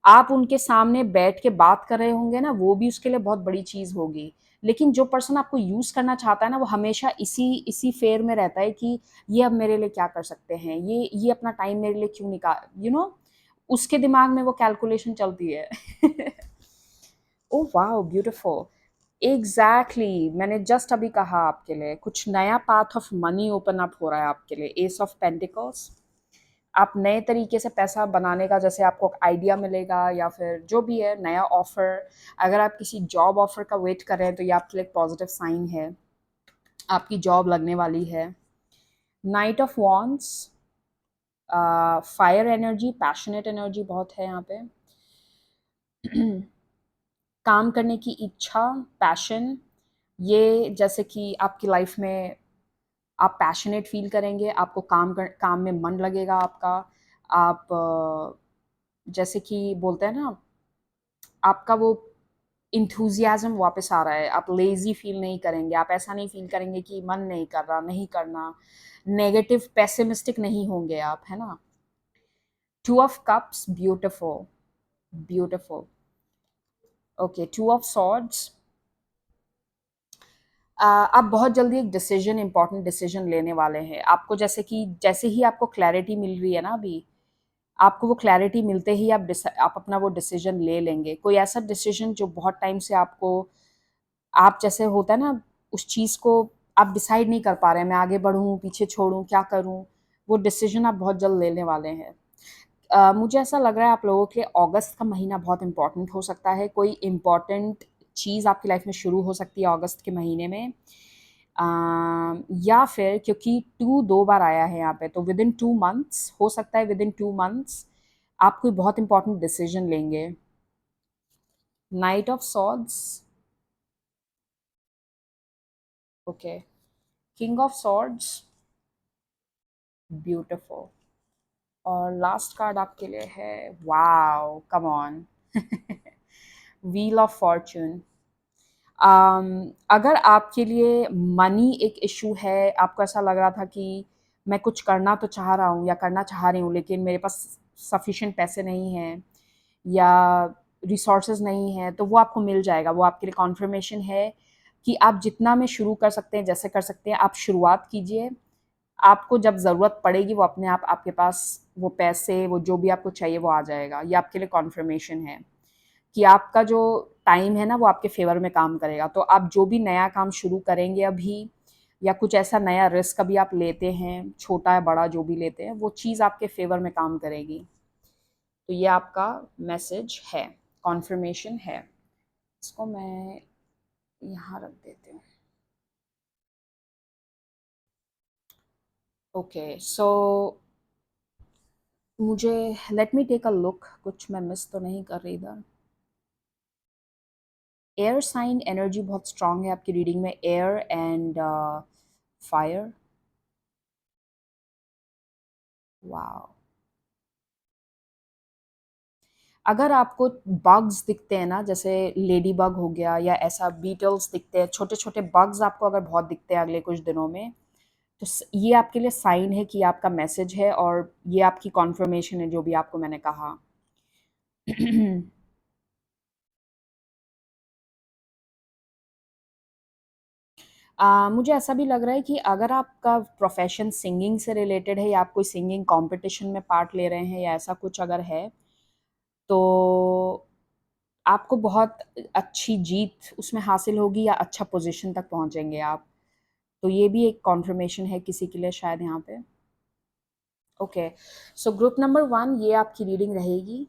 आप उनके सामने बैठ के बात कर रहे होंगे ना, वो भी उसके लिए बहुत बड़ी चीज़ होगी। लेकिन जो पर्सन आपको यूज़ करना चाहता है ना, वो हमेशा इसी इसी फेयर में रहता है कि ये अब मेरे लिए क्या कर सकते हैं, ये अपना टाइम मेरे लिए क्यों निकाल, उसके दिमाग में वो कैलकुलेशन चलती है। Oh wow, beautiful. एग्जैक्टली, मैंने जस्ट अभी कहा आपके लिए कुछ नया path of money open up हो रहा है आपके लिए। एस ऑफ पेंटिकल्स, आप नए तरीके से पैसा बनाने का, जैसे आपको आइडिया मिलेगा या फिर जो भी है नया ऑफर, अगर आप किसी जॉब ऑफर का वेट कर रहे हैं, तो ये आपके लिए पॉजिटिव साइन है, आपकी जॉब लगने वाली है। Night of wands, fire energy, passionate energy बहुत है यहाँ पे। काम करने की इच्छा, पैशन, ये जैसे कि आपकी लाइफ में आप पैशनेट फील करेंगे, आपको काम में मन लगेगा आपका। आप जैसे कि बोलते हैं ना, आपका वो इंथुजियाज़्म वापस आ रहा है, आप लेज़ी फ़ील नहीं करेंगे, आप ऐसा नहीं फ़ील करेंगे कि मन नहीं कर रहा, नहीं करना, नेगेटिव पेसिमिस्टिक नहीं होंगे आप, है ना? 2 of cups, beautiful, beautiful. Okay, 2 of swords. आप बहुत जल्दी एक डिसीजन, इम्पोर्टेंट डिसीजन लेने वाले हैं। आपको जैसे ही आपको क्लैरिटी मिल रही है ना अभी, आपको वो क्लैरिटी मिलते ही आप अपना वो डिसीजन ले लेंगे। कोई ऐसा डिसीजन जो बहुत टाइम से आपको, आप जैसे होता है ना, उस चीज़ को आप डिसाइड नहीं कर पा रहे हैं, मैं आगे बढ़ूँ, पीछे छोड़ूँ, क्या करूँ? वो डिसीजन आप बहुत जल्द लेने वाले हैं। मुझे ऐसा लग रहा है आप लोगों के लिए अगस्त का महीना बहुत इम्पोर्टेंट हो सकता है। कोई इम्पोर्टेंट चीज़ आपकी लाइफ में शुरू हो सकती है अगस्त के महीने में। या फिर क्योंकि 2 2 बार आया है यहाँ पे, तो विदिन 2 मंथ्स हो सकता है, विदिन 2 मंथ्स आप कोई बहुत इम्पोर्टेंट डिसीजन लेंगे। Night of swords, okay, king of swords, beautiful. और लास्ट कार्ड आपके लिए है, wow, come on, wheel of Fortune. अगर आपके लिए मनी एक इशू है, आपको ऐसा लग रहा था कि मैं कुछ करना तो चाह रहा हूँ या करना चाह रही हूँ, लेकिन मेरे पास सफिशिएंट पैसे नहीं हैं या रिसोर्सेज नहीं हैं, तो वो आपको मिल जाएगा। वो आपके लिए कॉन्फर्मेशन है कि आप जितना में शुरू कर सकते हैं, जैसे कर सकते हैं, आप शुरुआत कीजिए। आपको जब ज़रूरत पड़ेगी, वो अपने आप आपके पास वो पैसे, वो जो भी आपको चाहिए, वो आ जाएगा। ये आपके लिए कॉन्फर्मेशन है कि आपका जो टाइम है ना, वो आपके फ़ेवर में काम करेगा। तो आप जो भी नया काम शुरू करेंगे अभी, या कुछ ऐसा नया रिस्क अभी आप लेते हैं, छोटा या बड़ा जो भी लेते हैं, वो चीज़ आपके फ़ेवर में काम करेगी। तो ये आपका मैसेज है, कॉन्फर्मेशन है। इसको मैं यहाँ रख देती हूँ। ओके, सो मुझे, let me take a look, कुछ मैं मिस तो नहीं कर रही इधर। एयर साइन एनर्जी बहुत स्ट्रांग है आपकी रीडिंग में, एयर एंड फायर। वाओ। अगर आपको बग्स दिखते हैं ना, जैसे लेडी बग हो गया या ऐसा बीटल्स दिखते हैं, छोटे छोटे बग्स आपको अगर बहुत दिखते हैं अगले कुछ दिनों में, तो ये आपके लिए साइन है कि आपका मैसेज है, और ये आपकी कॉन्फर्मेशन है जो भी आपको मैंने कहा। मुझे ऐसा भी लग रहा है कि अगर आपका प्रोफेशन सिंगिंग से रिलेटेड है, या आप कोई सिंगिंग कंपटीशन में पार्ट ले रहे हैं, या ऐसा कुछ अगर है, तो आपको बहुत अच्छी जीत उसमें हासिल होगी, या अच्छा पोजीशन तक पहुंचेंगे आप। तो ये भी एक कॉन्फर्मेशन है किसी के लिए शायद यहाँ पे। ओके, सो ग्रुप नंबर 1, ये आपकी रीडिंग रहेगी।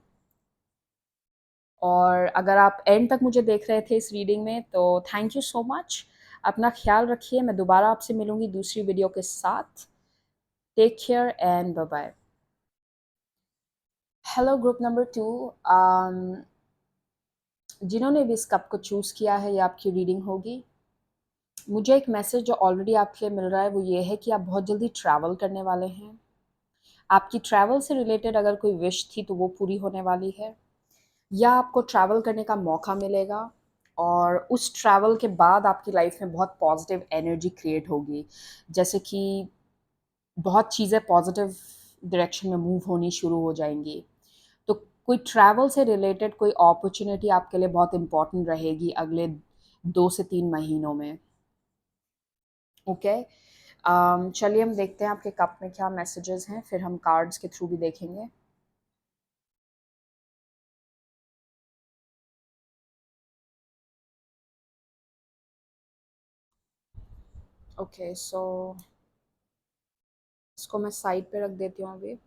और अगर आप एंड तक मुझे देख रहे थे इस रीडिंग में, तो थैंक यू सो मच। अपना ख्याल रखिए, मैं दोबारा आपसे मिलूंगी दूसरी वीडियो के साथ। Take care and bye bye. Hello group number 2, जिन्होंने भी इस कप को चूज़ किया है, ये आपकी रीडिंग होगी। मुझे एक मैसेज जो ऑलरेडी आपके लिए मिल रहा है, वो ये है कि आप बहुत जल्दी ट्रैवल करने वाले हैं। आपकी ट्रैवल से रिलेटेड अगर कोई विश थी, तो वो पूरी होने वाली है, या आपको ट्रैवल करने का मौका मिलेगा। और उस ट्रैवल के बाद आपकी लाइफ में बहुत पॉजिटिव एनर्जी क्रिएट होगी, जैसे कि बहुत चीज़ें पॉजिटिव डायरेक्शन में मूव होनी शुरू हो जाएंगी। तो कोई ट्रैवल से रिलेटेड कोई अपॉर्चुनिटी आपके लिए बहुत इंपॉर्टेंट रहेगी अगले 2 से 3 महीनों में। ओके, चलिए हम देखते हैं आपके कप में क्या मैसेजेस हैं, फिर हम कार्ड्स के थ्रू भी देखेंगे। ओके, सो इसको मैं साइड पे रख देती हूँ अभी।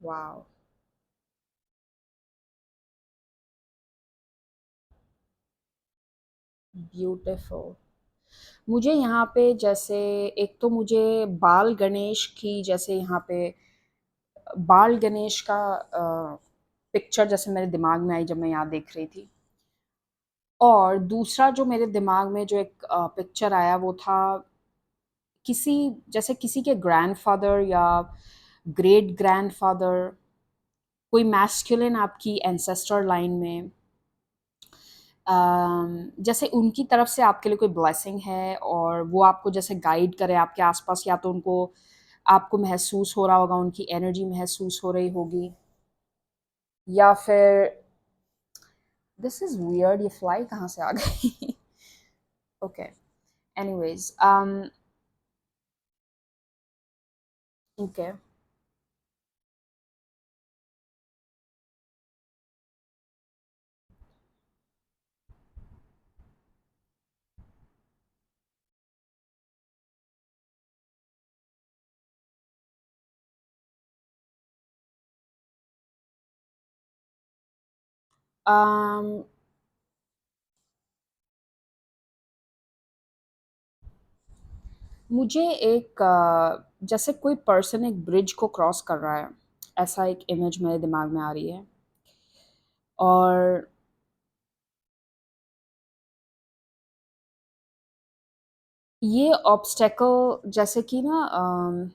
Wow, beautiful. मुझे यहाँ पे जैसे, एक तो मुझे बाल गणेश की, जैसे यहाँ पे बाल गणेश का पिक्चर जैसे मेरे दिमाग में आई जब मैं यहाँ देख रही थी। और दूसरा जो मेरे दिमाग में जो एक पिक्चर आया, वो था किसी, जैसे किसी के ग्रैंडफादर या ग्रेट ग्रैंडफादर, कोई मैस्कुलिन आपकी एंसेस्टर लाइन में, जैसे उनकी तरफ से आपके लिए कोई ब्लेसिंग है और वो आपको जैसे गाइड करे आपके आसपास, या तो उनको आपको महसूस हो रहा होगा, उनकी एनर्जी महसूस हो रही होगी, या फिर दिस इज वियर्ड, ये फ्लाई कहाँ से आ गई? ओके, एनीवेज, ओके, मुझे एक जैसे कोई पर्सन एक ब्रिज को क्रॉस कर रहा है, ऐसा एक इमेज मेरे दिमाग में आ रही है। और ये ऑब्स्टेकल जैसे कि ना,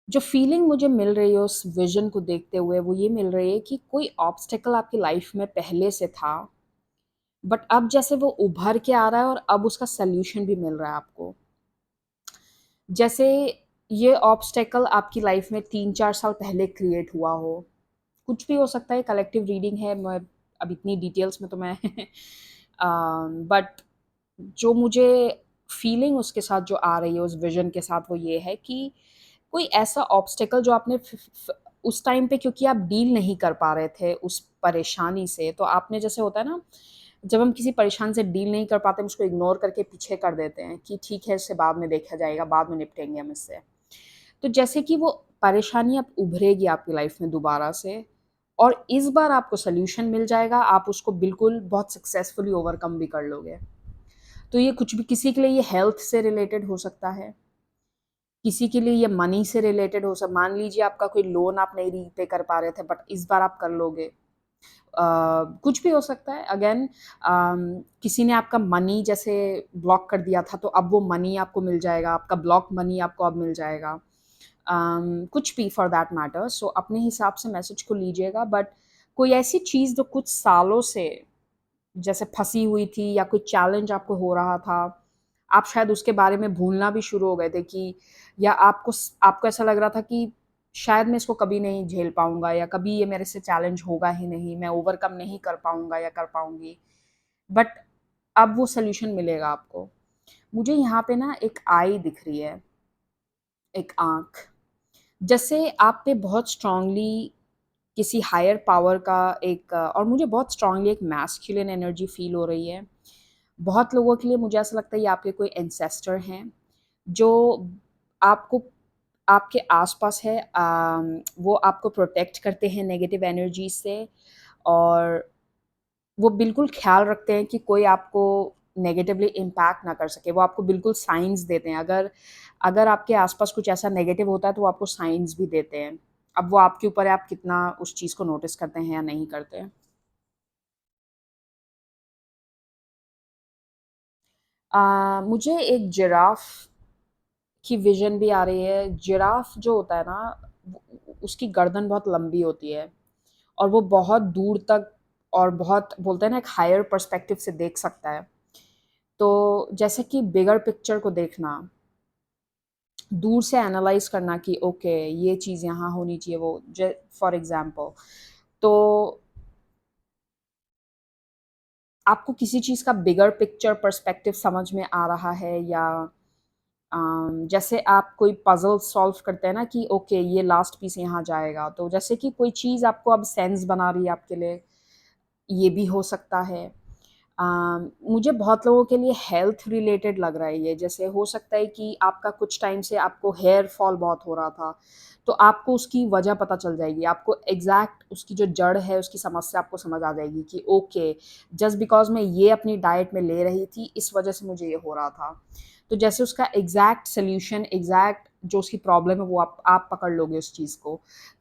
जो फीलिंग मुझे मिल रही है उस विजन को देखते हुए, वो ये मिल रही है कि कोई ऑब्स्टेकल आपकी लाइफ में पहले से था, बट अब जैसे वो उभर के आ रहा है और अब उसका सल्यूशन भी मिल रहा है आपको। जैसे ये ऑब्स्टेकल आपकी लाइफ में 3-4 साल पहले क्रिएट हुआ हो, कुछ भी हो सकता है, कलेक्टिव रीडिंग है, मैं अब इतनी डिटेल्स में तो मैं बट जो मुझे फीलिंग उसके साथ जो आ रही है उस विजन के साथ, वो ये है कि कोई ऐसा ऑब्स्टेकल जो आपने उस टाइम पे, क्योंकि आप डील नहीं कर पा रहे थे उस परेशानी से, तो आपने, जैसे होता है ना, जब हम किसी परेशान से डील नहीं कर पाते, हम उसको इग्नोर करके पीछे कर देते हैं कि ठीक है, इससे बाद में देखा जाएगा, बाद में निपटेंगे हम इससे। तो जैसे कि वो परेशानी अब उभरेगी आपकी लाइफ में दोबारा से, और इस बार आपको सॉल्यूशन मिल जाएगा, आप उसको बिल्कुल बहुत सक्सेसफुली ओवरकम भी कर लोगे। तो ये कुछ भी, किसी के लिए ये हेल्थ से रिलेटेड हो सकता है, किसी के लिए ये मनी से रिलेटेड हो सकता, मान लीजिए आपका कोई लोन आप नहीं रीपे कर पा रहे थे, बट इस बार आप कर लोगे। कुछ भी हो सकता है, अगेन, किसी ने आपका मनी जैसे ब्लॉक कर दिया था, तो अब वो मनी आपको मिल जाएगा, आपका ब्लॉक मनी आपको अब मिल जाएगा। कुछ भी फॉर दैट मैटर, सो अपने हिसाब से मैसेज को लीजिएगा, बट कोई ऐसी चीज़ जो कुछ सालों से जैसे फंसी हुई थी, या कोई चैलेंज आपको हो रहा था, आप शायद उसके बारे में भूलना भी शुरू हो गए थे, कि या आपको ऐसा लग रहा था कि शायद मैं इसको कभी नहीं झेल पाऊंगा, या कभी ये मेरे से चैलेंज होगा ही नहीं, मैं ओवरकम नहीं कर पाऊंगा या कर पाऊंगी, बट अब वो सोल्यूशन मिलेगा आपको। मुझे यहाँ पे ना एक आई दिख रही है, एक आंख, जैसे आप पे बहुत स्ट्रांगली किसी हायर पावर का एक, और मुझे बहुत स्ट्रांगली एक मैस्कुलिन एनर्जी फील हो रही है। बहुत लोगों के लिए मुझे ऐसा लगता है ये आपके कोई एंसेस्टर हैं, जो आपको, आपके आसपास है, वो आपको प्रोटेक्ट करते हैं नेगेटिव एनर्जी से, और वो बिल्कुल ख्याल रखते हैं कि कोई आपको नेगेटिवली इम्पैक्ट ना कर सके। वो आपको बिल्कुल साइंस देते हैं, अगर अगर आपके आसपास कुछ ऐसा नेगेटिव होता है तो वो आपको साइंस भी देते हैं। अब वो आपके ऊपर है, आप कितना उस चीज़ को नोटिस करते हैं या नहीं करते हैं। मुझे एक जिराफ की विजन भी आ रही है। जिराफ जो होता है ना, उसकी गर्दन बहुत लंबी होती है, और वो बहुत दूर तक, और बहुत, बोलते हैं ना, एक हायर पर्सपेक्टिव से देख सकता है। तो जैसे कि बिगर पिक्चर को देखना, दूर से एनालाइज करना कि ओके, ये चीज़ यहाँ होनी चाहिए, वो, फॉर एग्जांपल, तो आपको किसी चीज़ का बिगर पिक्चर पर्सपेक्टिव समझ में आ रहा है, या जैसे आप कोई पजल सॉल्व करते हैं ना, कि ओके, ये लास्ट पीस यहाँ जाएगा, तो जैसे कि कोई चीज़ आपको अब सेंस बना रही है आपके लिए, ये भी हो सकता है। मुझे बहुत लोगों के लिए हेल्थ रिलेटेड लग रहा है ये, जैसे हो सकता है कि आपका कुछ टाइम से आपको हेयर फॉल बहुत हो रहा था, तो आपको उसकी वजह पता चल जाएगी, आपको एग्जैक्ट उसकी जो जड़ है उसकी समस्या आपको समझ आ जाएगी, कि ओके, जस्ट बिकॉज मैं ये अपनी डाइट में ले रही थी, इस वजह से मुझे ये हो रहा था। तो जैसे उसका एग्जैक्ट सोल्यूशन, एग्जैक्ट जो उसकी प्रॉब्लम है, वो आप पकड़ लोगे उस चीज़ को,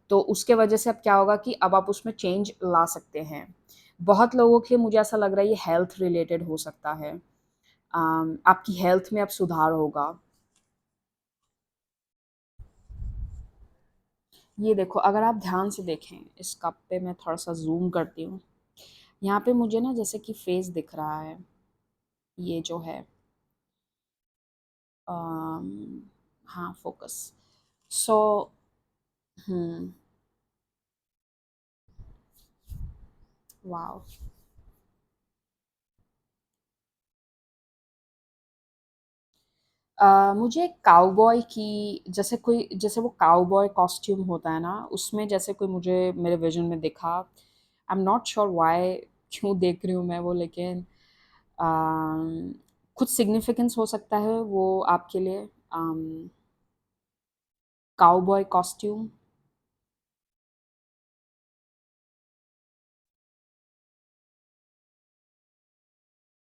तो उसके वजह से अब क्या होगा कि अब आप उसमें चेंज ला सकते हैं। बहुत लोगों के लिए मुझे ऐसा लग रहा है ये हेल्थ रिलेटेड हो सकता है। आपकी हेल्थ में अब सुधार होगा। ये देखो, अगर आप ध्यान से देखें इस कप पे, मैं थोड़ा-सा ज़ूम करती हूँ। यहाँ पे मुझे ना जैसे कि फेस दिख रहा है, ये जो है अम, हाँ, फ़ोकस। सो हुँ, वॉव! मुझे काउबॉय की जैसे वो काउबॉय कॉस्ट्यूम होता है ना, उसमें जैसे कोई मुझे मेरे विज़न में दिखा। I am not sure why, क्यों देख रही हूँ मैं वो, लेकिन अम, कुछ सिग्निफिकेंस हो सकता है वो आपके लिए, काउबॉय कॉस्ट्यूम।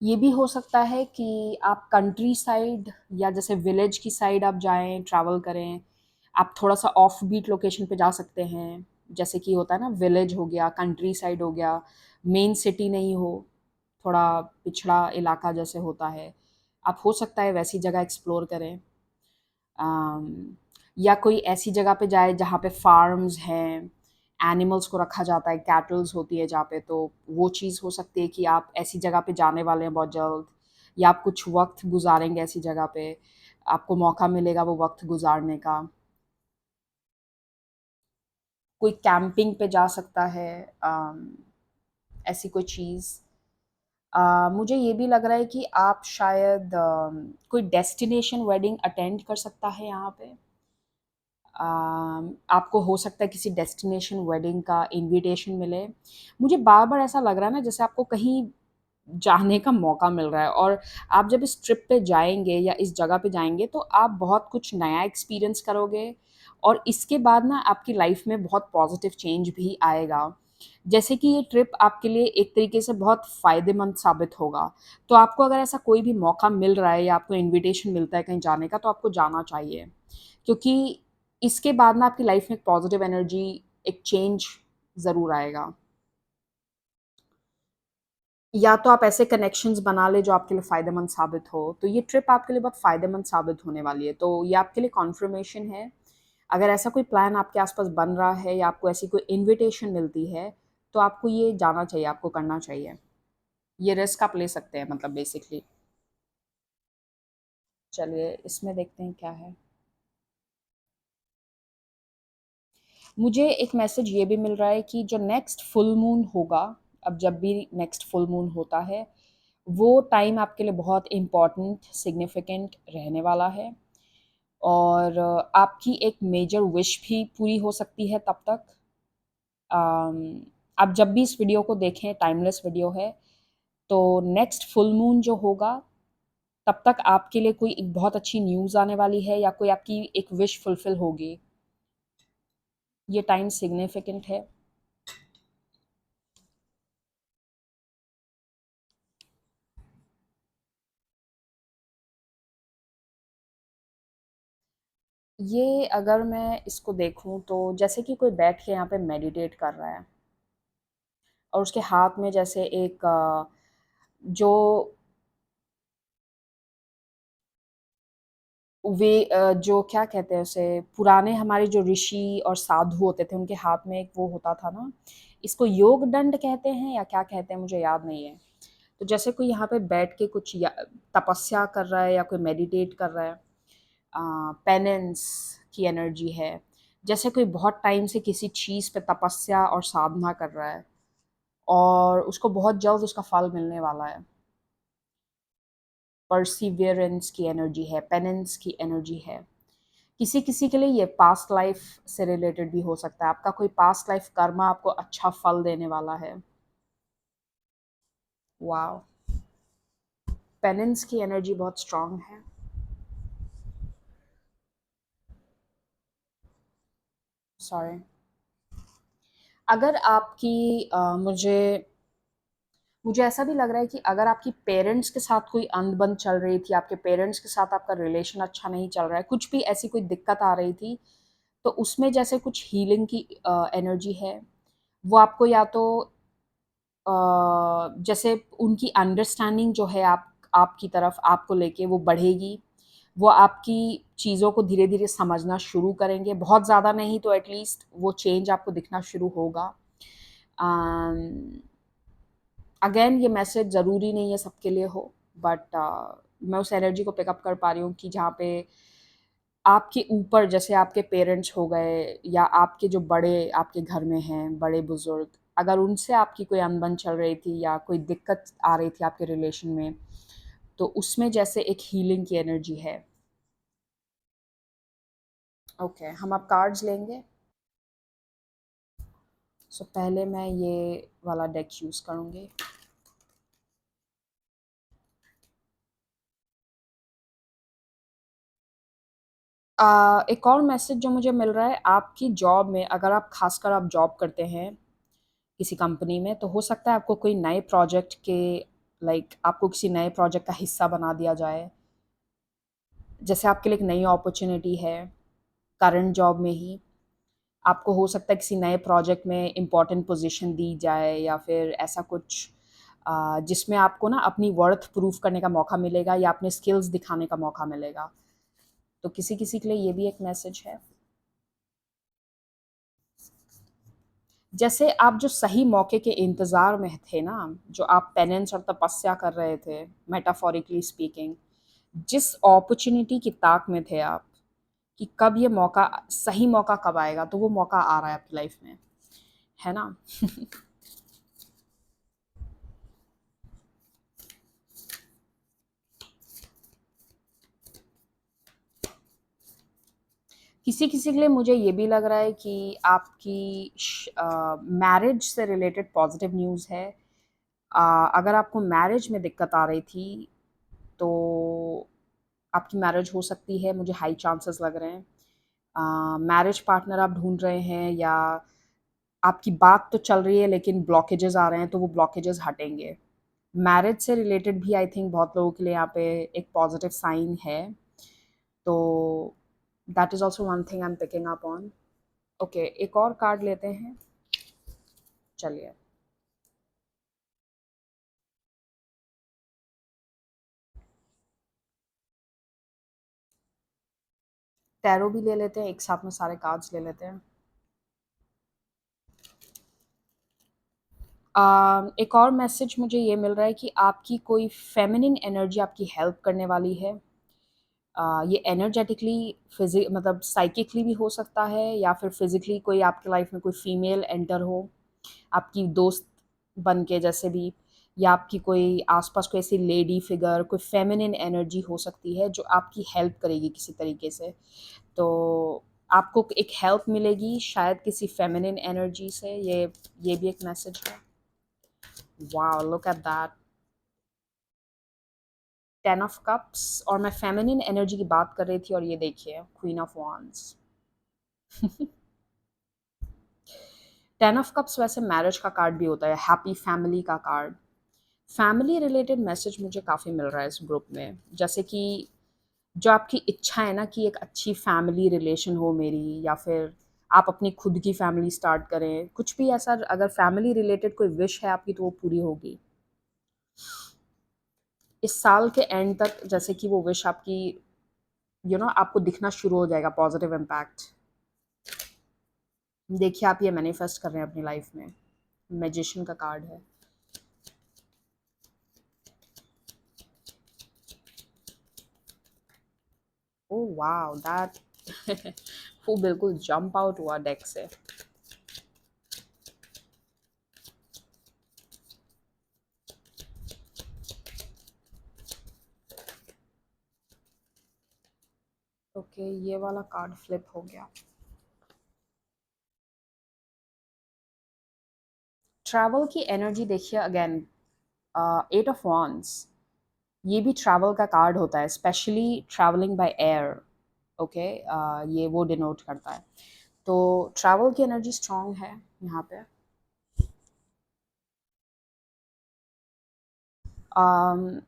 ये भी हो सकता है कि आप कंट्री साइड या जैसे विलेज की साइड आप जाएँ, ट्रैवल करें। आप थोड़ा-सा ऑफ बीट लोकेशन पे जा सकते हैं। जैसे कि होता है ना, विलेज हो गया, कंट्री साइड हो गया, मेन सिटी नहीं हो, थोड़ा पिछड़ा इलाका जैसे होता है। आप हो सकता है वैसी जगह एक्सप्लोर करें। अम, या कोई ऐसी जगह पे जाए जहाँ पे फार्म्स हैं, एनिमल्स को रखा जाता है, कैटल्स होती है जहाँ पे, तो वो चीज़ हो सकती है कि आप ऐसी जगह पे जाने वाले हैं बहुत जल्द, या आप कुछ वक़्त गुज़ारेंगे ऐसी जगह पे, आपको मौका मिलेगा वो वक़्त गुज़ारने का। कोई कैंपिंग पे जा सकता है, ऐसी कोई चीज़। मुझे ये भी लग रहा है कि आप शायद कोई डेस्टिनेशन वेडिंग अटेंड कर सकता है यहाँ पे। आपको हो सकता है किसी डेस्टिनेशन वेडिंग का इनविटेशन मिले। मुझे बार-बार ऐसा लग रहा है ना, जैसे आपको कहीं जाने का मौका मिल रहा है, और आप जब इस ट्रिप पे जाएँगे या इस जगह पे जाएँगे तो आप बहुत कुछ नया एक्सपीरियंस करोगे, और इसके बाद ना आपकी लाइफ़ में बहुत पॉज़िटिव चेंज भी आएगा। जैसे कि ये ट्रिप आपके लिए एक तरीके से बहुत फ़ायदेमंद साबित होगा। तो आपको अगर ऐसा कोई भी मौका मिल रहा है या आपको इनविटेशन मिलता है कहीं जाने का, तो आपको जाना चाहिए। क्योंकि इसके बाद ना आपकी लाइफ़ में एक पॉज़िटिव एनर्जी, एक चेंज ज़रूर आएगा। या तो आप ऐसे कनेक्शंस बना लें जो आपके लिए फ़ायदेमंद साबित हो। तो ये ट्रिप आपके लिए बहुत फ़ायदेमंद साबित होने वाली है। तो ये आपके लिए कन्फर्मेशन है। अगर ऐसा कोई प्लान आपके आस-पास बन रहा है या आपको ऐसी कोई इन्विटेशन मिलती है, तो आपको ये जाना चाहिए, आपको करना चाहिए। ये रिस्क आप ले सकते हैं, मतलब बेसिकली। चलिए इसमें देखते हैं क्या है। मुझे एक मैसेज ये भी मिल रहा है कि जो नेक्स्ट फुल मून होगा, अब जब भी नेक्स्ट फुल मून होता है, वो टाइम आपके लिए बहुत इम्पोर्टेंट, सिग्निफिकेंट रहने वाला है, और आपकी एक मेजर विश भी पूरी हो सकती है तब तक। अम, आप जब भी इस वीडियो को देखें, टाइमलेस वीडियो है, तो नेक्स्ट फुल मून जो होगा, तब तक आपके लिए कोई एक बहुत अच्छी न्यूज़ आने वाली है या कोई आपकी एक विश फुलफ़िल होगी। ये टाइम सिग्निफिकेंट है। ये अगर मैं इसको देखूँ तो जैसे कि कोई बैठ के यहाँ पे मेडिटेट कर रहा है, और उसके हाथ में जैसे एक जो जो क्या कहते हैं उसे, पुराने हमारे जो ऋषि और साधु होते थे, उनके हाथ में एक वो होता था ना, इसको योग दंड कहते हैं या क्या कहते हैं, मुझे याद नहीं है। तो जैसे कोई यहाँ पे बैठ के कुछ तपस्या कर रहा है या कोई मेडिटेट कर रहा है, पेनेंस की एनर्जी है। जैसे कोई बहुत टाइम से किसी चीज़ पे तपस्या और साधना कर रहा है, और उसको बहुत जल्द उसका फल मिलने वाला है। परसिवियरेंस की एनर्जी है, पेनेंस की एनर्जी है। किसी-किसी के लिए ये पास्ट लाइफ से रिलेटेड भी हो सकता है। आपका कोई पास्ट लाइफ कर्मा आपको अच्छा फल देने वाला है। वॉव! पेनेंस की एनर्जी बहुत स्ट्रॉन्ग है। सॉरी। अगर आपकी मुझे ऐसा भी लग रहा है कि अगर आपकी पेरेंट्स के साथ कोई अनबन चल रही थी, आपके पेरेंट्स के साथ आपका रिलेशन अच्छा नहीं चल रहा है, कुछ भी ऐसी कोई दिक्कत आ रही थी, तो उसमें जैसे कुछ हीलिंग की एनर्जी है। वो आपको या तो जैसे उनकी अंडरस्टैंडिंग जो है आपकी तरफ, आपको लेके वो बढ़ेगी। वो आपकी चीज़ों को धीरे-धीरे समझना शुरू करेंगे, बहुत ज़्यादा नहीं तो एट लीस्ट वो चेंज आपको दिखना शुरू होगा। अम, अगेन ये मैसेज ज़रूरी नहीं है सबके लिए हो, बट मैं उस एनर्जी को पिकअप कर पा रही हूँ कि जहाँ पे आपके ऊपर जैसे आपके पेरेंट्स हो गए या आपके जो बड़े आपके घर में हैं, बड़े-बुज़ुर्ग, अगर उनसे आपकी कोई अनबन चल रही थी या कोई दिक्कत आ रही थी आपके रिलेशन में, तो उसमें जैसे एक हीलिंग की एनर्जी है। ओके, हम अब कार्ड्स लेंगे। सो पहले मैं ये वाला डेक यूज़ करूँगी। एक और मैसेज जो मुझे मिल रहा है, आपकी जॉब में अगर आप ख़ासकर आप जॉब करते हैं किसी कंपनी में, तो हो सकता है आपको कोई नए प्रोजेक्ट के आपको किसी नए प्रोजेक्ट का हिस्सा बना दिया जाए। जैसे आपके लिए एक नई अपॉर्च्युनिटी है, करंट जॉब में ही, आपको हो सकता है किसी नए प्रोजेक्ट में इम्पोर्टेंट पोज़ीशन दी जाए या फिर ऐसा कुछ जिसमें आपको ना अपनी वर्थ प्रूव करने का मौका मिलेगा या अपने स्किल्स दिखाने का मौका मिलेगा। तो किसी-किसी के लिए ये भी एक मैसेज है। जैसे आप जो सही मौके के इंतज़ार में थे ना, जो आप पेनेंस और तपस्या कर रहे थे, मेटाफोरिकली स्पीकिंग, जिस अपॉर्च्युनिटी की ताक में थे आप, कि कब ये मौका सही मौका कब आएगा, तो वो मौका आ रहा है आपकी लाइफ में, है ना? किसी-किसी के लिए मुझे ये भी लग रहा है कि आपकी मैरिज से रिलेटेड पॉज़िटिव न्यूज़ है। अगर आपको मैरिज में दिक्कत आ रही थी, तो आपकी मैरिज हो सकती है, मुझे हाई चांसेस लग रहे हैं। मैरिज पार्टनर आप ढूँढ रहे हैं या आपकी बात तो चल रही है लेकिन ब्लॉकेजेस आ रहे हैं, तो वो ब्लॉकेजेस हटेंगे। मैरिज से रिलेटेड भी आई थिंक बहुत लोगों के लिए यहाँ पे एक पॉजिटिव साइन है। तो that is also one thing I am picking up on. Okay, एक और कार्ड लेते हैं। चलिए, टैरो भी ले लेते हैं, एक साथ में सारे कार्ड्स ले लेते हैं। एक और मैसेज मुझे ये मिल रहा है कि आपकी कोई फेमिनिन एनर्जी आपकी हेल्प करने वाली है। ये एनर्जेटिकली मतलब साइकिकली भी हो सकता है या फिर फिजिकली कोई आपके लाइफ में कोई फीमेल एंटर हो, आपकी दोस्त बन के जैसे भी, या आपकी कोई आसपास कोई ऐसी लेडी फिगर, कोई फेमिनिन एनर्जी हो सकती है जो आपकी हेल्प करेगी किसी तरीके से। तो आपको एक हेल्प मिलेगी शायद किसी फेमिनिन एनर्जी से, ये भी एक मैसेज है। Wow, look at that, 10 of cups, और मैं फेमिनिन एनर्जी की बात कर रही थी और ये देखिए queen of wands. 10 of cups वैसे मैरिज का कार्ड भी होता है, हैप्पी फैमिली का कार्ड। फैमिली रिलेटेड मैसेज मुझे काफ़ी मिल रहा है इस ग्रुप में, जैसे कि जो आपकी इच्छा है ना कि एक अच्छी फैमिली रिलेशन हो मेरी, या फिर आप अपनी खुद की फैमिली स्टार्ट करें, कुछ भी ऐसा अगर फैमिली रिलेटेड कोई विश है आपकी तो वो पूरी होगी इस साल के एंड तक। जैसे कि वो विश आपकी आपको दिखना शुरू हो जाएगा पॉजिटिव इम्पैक्ट। देखिए आप ये मैनिफेस्ट कर रहे हैं अपनी लाइफ में। मैजिशियन का कार्ड है। ओह वाओ, दैट वो बिल्कुल जंप आउट हुआ डेक से। ओके, ये वाला कार्ड फ्लिप हो गया। ट्रैवल की एनर्जी देखिए अगेन, एट ऑफ wands, ये भी ट्रैवल का कार्ड होता है, specially travelling by air. Okay, ये वो डिनोट करता है। तो ट्रैवल की एनर्जी स्ट्रांग है यहाँ पे। um,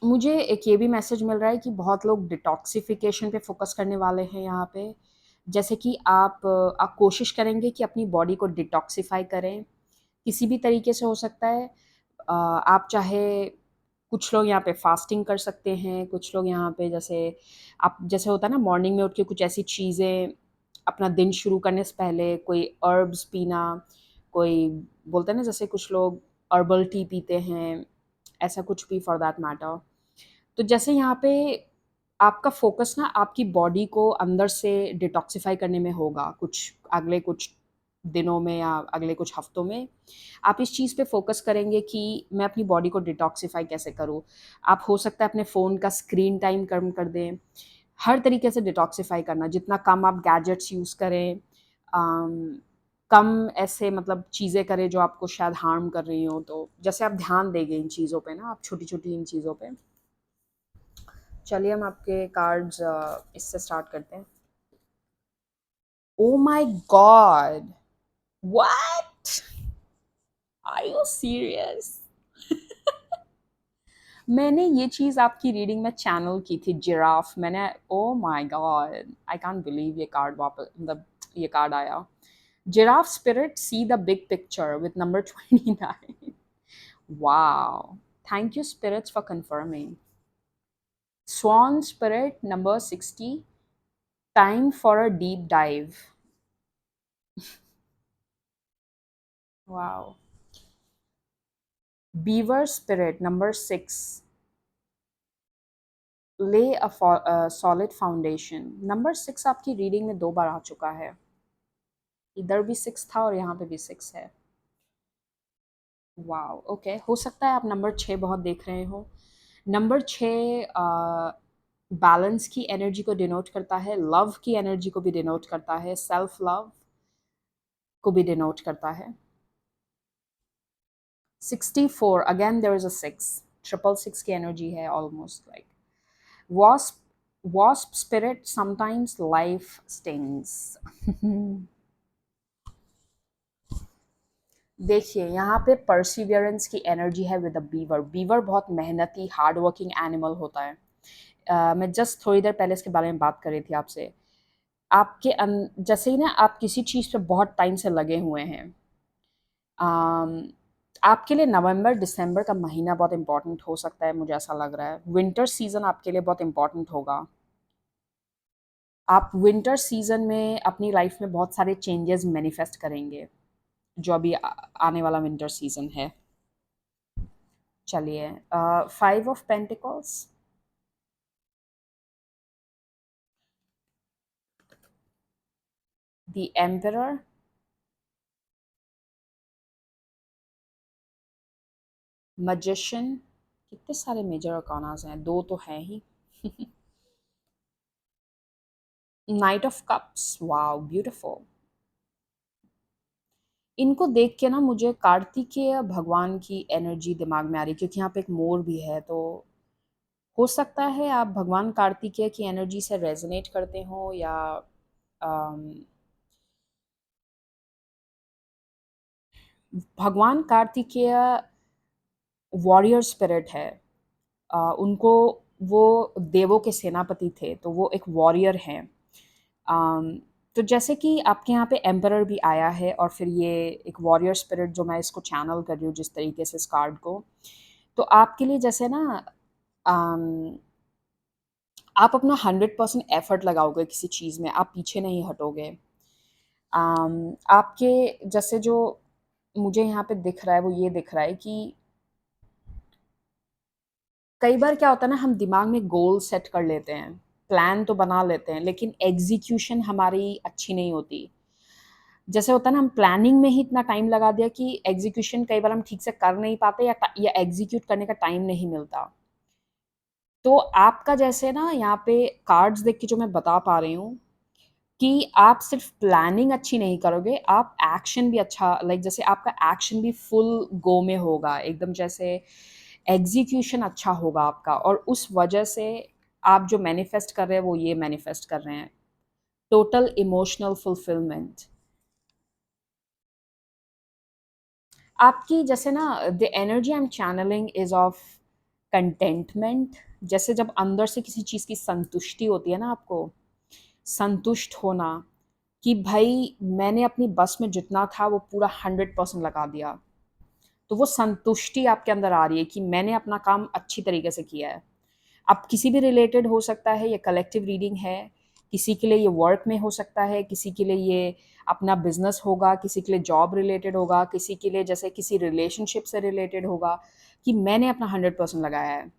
मुझे एक ये भी मैसेज मिल रहा है कि बहुत लोग डिटॉक्सिफिकेशन पे फोकस करने वाले हैं यहाँ पे। जैसे कि आप कोशिश करेंगे कि अपनी बॉडी को डिटॉक्सिफाई करें, किसी भी तरीके से हो सकता है। आप चाहे कुछ लोग यहाँ पे फास्टिंग कर सकते हैं, कुछ लोग यहाँ पे जैसे आप जैसे होता है ना मॉर्निंग में उठ के कुछ ऐसी चीज़ें अपना दिन शुरू करने से पहले कोई हर्ब्स पीना, कोई बोलते हैं ना जैसे कुछ लोग हर्बल टी पीते हैं, ऐसा कुछ भी फॉर दैट मैटर। तो जैसे यहाँ पे आपका फ़ोकस ना आपकी बॉडी को अंदर से डिटॉक्सिफ़ाई करने में होगा, कुछ अगले कुछ दिनों में या अगले कुछ हफ्तों में। आप इस चीज़ पे फ़ोकस करेंगे कि मैं अपनी बॉडी को डिटॉक्सिफ़ाई कैसे करूँ। आप हो सकता है अपने फ़ोन का स्क्रीन टाइम कम कर दें, हर तरीके से डिटॉक्सिफ़ाई करना, जितना कम आप गैजेट्स यूज़ करें, कम ऐसे मतलब चीज़ें करें जो आपको शायद हार्म कर रही हों, तो जैसे आप ध्यान देंगे इन चीज़ों पे ना, आप छोटी-छोटी इन चीज़ों पे। चलिए हम आपके कार्ड्स इससे स्टार्ट करते हैं। Oh my God! What? Are you serious? मैंने ये चीज़ आपकी रीडिंग में चैनल की थी जिराफ। मैंने ओह my God! I can't believe ये कार्ड वापस मतलब ये कार्ड आया। Giraffe spirit see the big picture with number 29। Wow! Thank you spirits for confirming. Swan spirit number 60, time for a deep dive. Wow. Beaver spirit number 6, lay a solid foundation. Number 6 आपकी reading में 2 बार आ चुका है। इधर भी 6 था और यहाँ पे भी 6 है। वाओ! ओके, हो सकता है आप नंबर 6 बहुत देख रहे हो। नंबर 6 बैलेंस की एनर्जी को डिनोट करता है, लव की एनर्जी को भी डिनोट करता है, सेल्फ लव को भी डिनोट करता है। 64 again there is a 6, triple 6 की एनर्जी है almost like. Wasp wasp spirit sometimes life stings. देखिए यहाँ पे परसिवियरेंस की एनर्जी है विद अ बीवर। बीवर बहुत मेहनती हार्ड वर्किंग एनिमल होता है। मैं जस्ट थोड़ी देर पहले इसके बारे में बात कर रही थी आपसे। जैसे ही ना आप किसी चीज़ पे बहुत टाइम से लगे हुए हैं, अम, आपके लिए नवंबर दिसंबर का महीना बहुत इंपॉर्टेंट हो सकता है, मुझे ऐसा लग रहा है। विंटर सीजन आपके लिए बहुत इंपॉर्टेंट होगा। आप विंटर सीजन में अपनी लाइफ में बहुत सारे चेंजेस मैनिफेस्ट करेंगे, जो अभी आने वाला विंटर सीजन है। चलिए, 5 of pentacles, the emperor, magician. कितने सारे मेजर अरकानास हैं, 2 तो हैं ही। Knight of cups, wow beautiful. इनको देख के ना मुझे कार्तिकेय भगवान की एनर्जी दिमाग में आ रही है, क्योंकि यहाँ पे एक मोर भी है, तो हो सकता है आप भगवान कार्तिकेय की एनर्जी से रेजोनेट करते हो, या अम, भगवान कार्तिकेय वॉरियर स्पिरिट है। उनको वो देवों के सेनापति थे, तो वो एक वॉरियर हैं। तो जैसे कि आपके यहाँ पे एम्परर भी आया है, और फिर ये एक वॉरियर स्पिरिट जो मैं इसको चैनल कर रही हूँ जिस तरीके से इस कार्ड को, तो आपके लिए जैसे ना अम, आप अपना 100% एफर्ट लगाओगे किसी चीज़ में, आप पीछे नहीं हटोगे। आपके जैसे जो मुझे यहाँ पे दिख रहा है वो ये दिख रहा है कि कई बार क्या होता है ना, हम दिमाग में गोल सेट कर लेते हैं, प्लान तो बना लेते हैं, लेकिन एग्जीक्यूशन हमारी अच्छी नहीं होती। जैसे होता है ना, हम प्लानिंग में ही इतना टाइम लगा दिया कि एग्जीक्यूशन कई बार हम ठीक से कर नहीं पाते, या एग्जीक्यूट करने का टाइम नहीं मिलता। तो आपका जैसे ना यहाँ पे कार्ड्स देख के जो मैं बता पा रही हूँ कि आप सिर्फ प्लानिंग अच्छी नहीं करोगे, आप एक्शन भी अच्छा, लाइक जैसे आपका एक्शन भी फुल गो में होगा, एकदम जैसे एग्जीक्यूशन अच्छा होगा आपका, और उस वजह से आप जो मैनिफेस्ट कर रहे हैं वो ये मैनिफेस्ट कर रहे हैं, टोटल इमोशनल फुलफिलमेंट। आपकी जैसे ना the energy I am channelling is of contentment. जैसे जब अंदर से किसी चीज़ की संतुष्टि होती है ना आपको, संतुष्ट होना कि भाई मैंने अपनी बस में जितना था वो पूरा 100% लगा दिया, तो वो संतुष्टि आपके अंदर आ रही है कि मैंने अपना काम अच्छी तरीके से किया है। अब किसी भी रिलेटेड हो सकता है, ये कलेक्टिव रीडिंग है, किसी के लिए ये वर्क में हो सकता है, किसी के लिए ये अपना बिजनेस होगा, किसी के लिए जॉब रिलेटेड होगा, किसी के लिए जैसे किसी रिलेशनशिप से रिलेटेड होगा, कि मैंने अपना 100% लगाया है,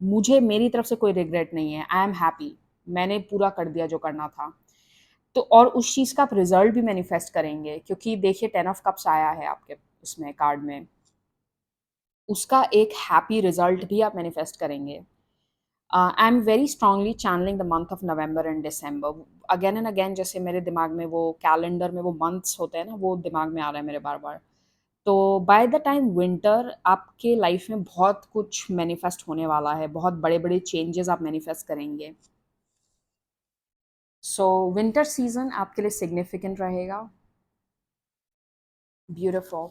मुझे मेरी तरफ से कोई रिग्रेट नहीं है, आई एम हैप्पी, मैंने पूरा कर दिया जो करना था। तो और उस चीज़ का आप रिजल्ट भी मैनिफेस्ट करेंगे, क्योंकि देखिए 10 ऑफ कप्स आया है आपके इसमें कार्ड में, उसका एक हैप्पी रिजल्ट भी आप मैनिफेस्ट करेंगे। I am very strongly channelling the month of November and December, again and again, जैसे मेरे दिमाग में वो कैलेंडर में वो मंथ्स होते हैं ना, वो दिमाग में आ रहा है मेरे बार बार। तो बाय द टाइम विंटर आपके लाइफ में बहुत कुछ मैनिफेस्ट होने वाला है, बहुत बड़े बड़े चेंजेस आप मैनिफेस्ट करेंगे। सो विंटर सीजन आपके लिए सिग्निफिकेंट रहेगा। ब्यूटिफुल।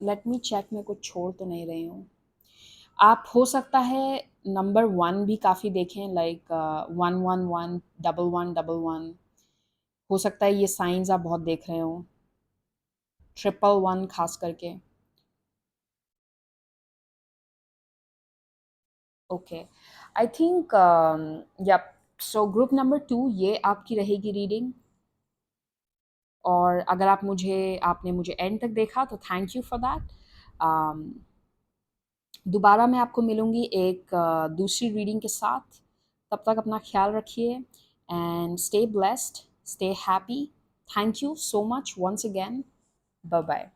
लेट मी चेक, मैं कुछ छोड़ तो नहीं रही हूँ। आप हो सकता है नंबर वन भी काफ़ी देखें, लाइक 111, डबल वन, हो सकता है ये साइंस आप बहुत देख रहे हो, 111 खास करके। ओके, आई थिंक या, सो ग्रुप नंबर टू ये आपकी रहेगी रीडिंग। और अगर आपने मुझे एंड तक देखा तो थैंक यू फॉर दैट। दोबारा मैं आपको मिलूँगी एक दूसरी रीडिंग के साथ। तब तक अपना ख्याल रखिए and stay blessed, stay happy. Thank you so much once again. Bye bye.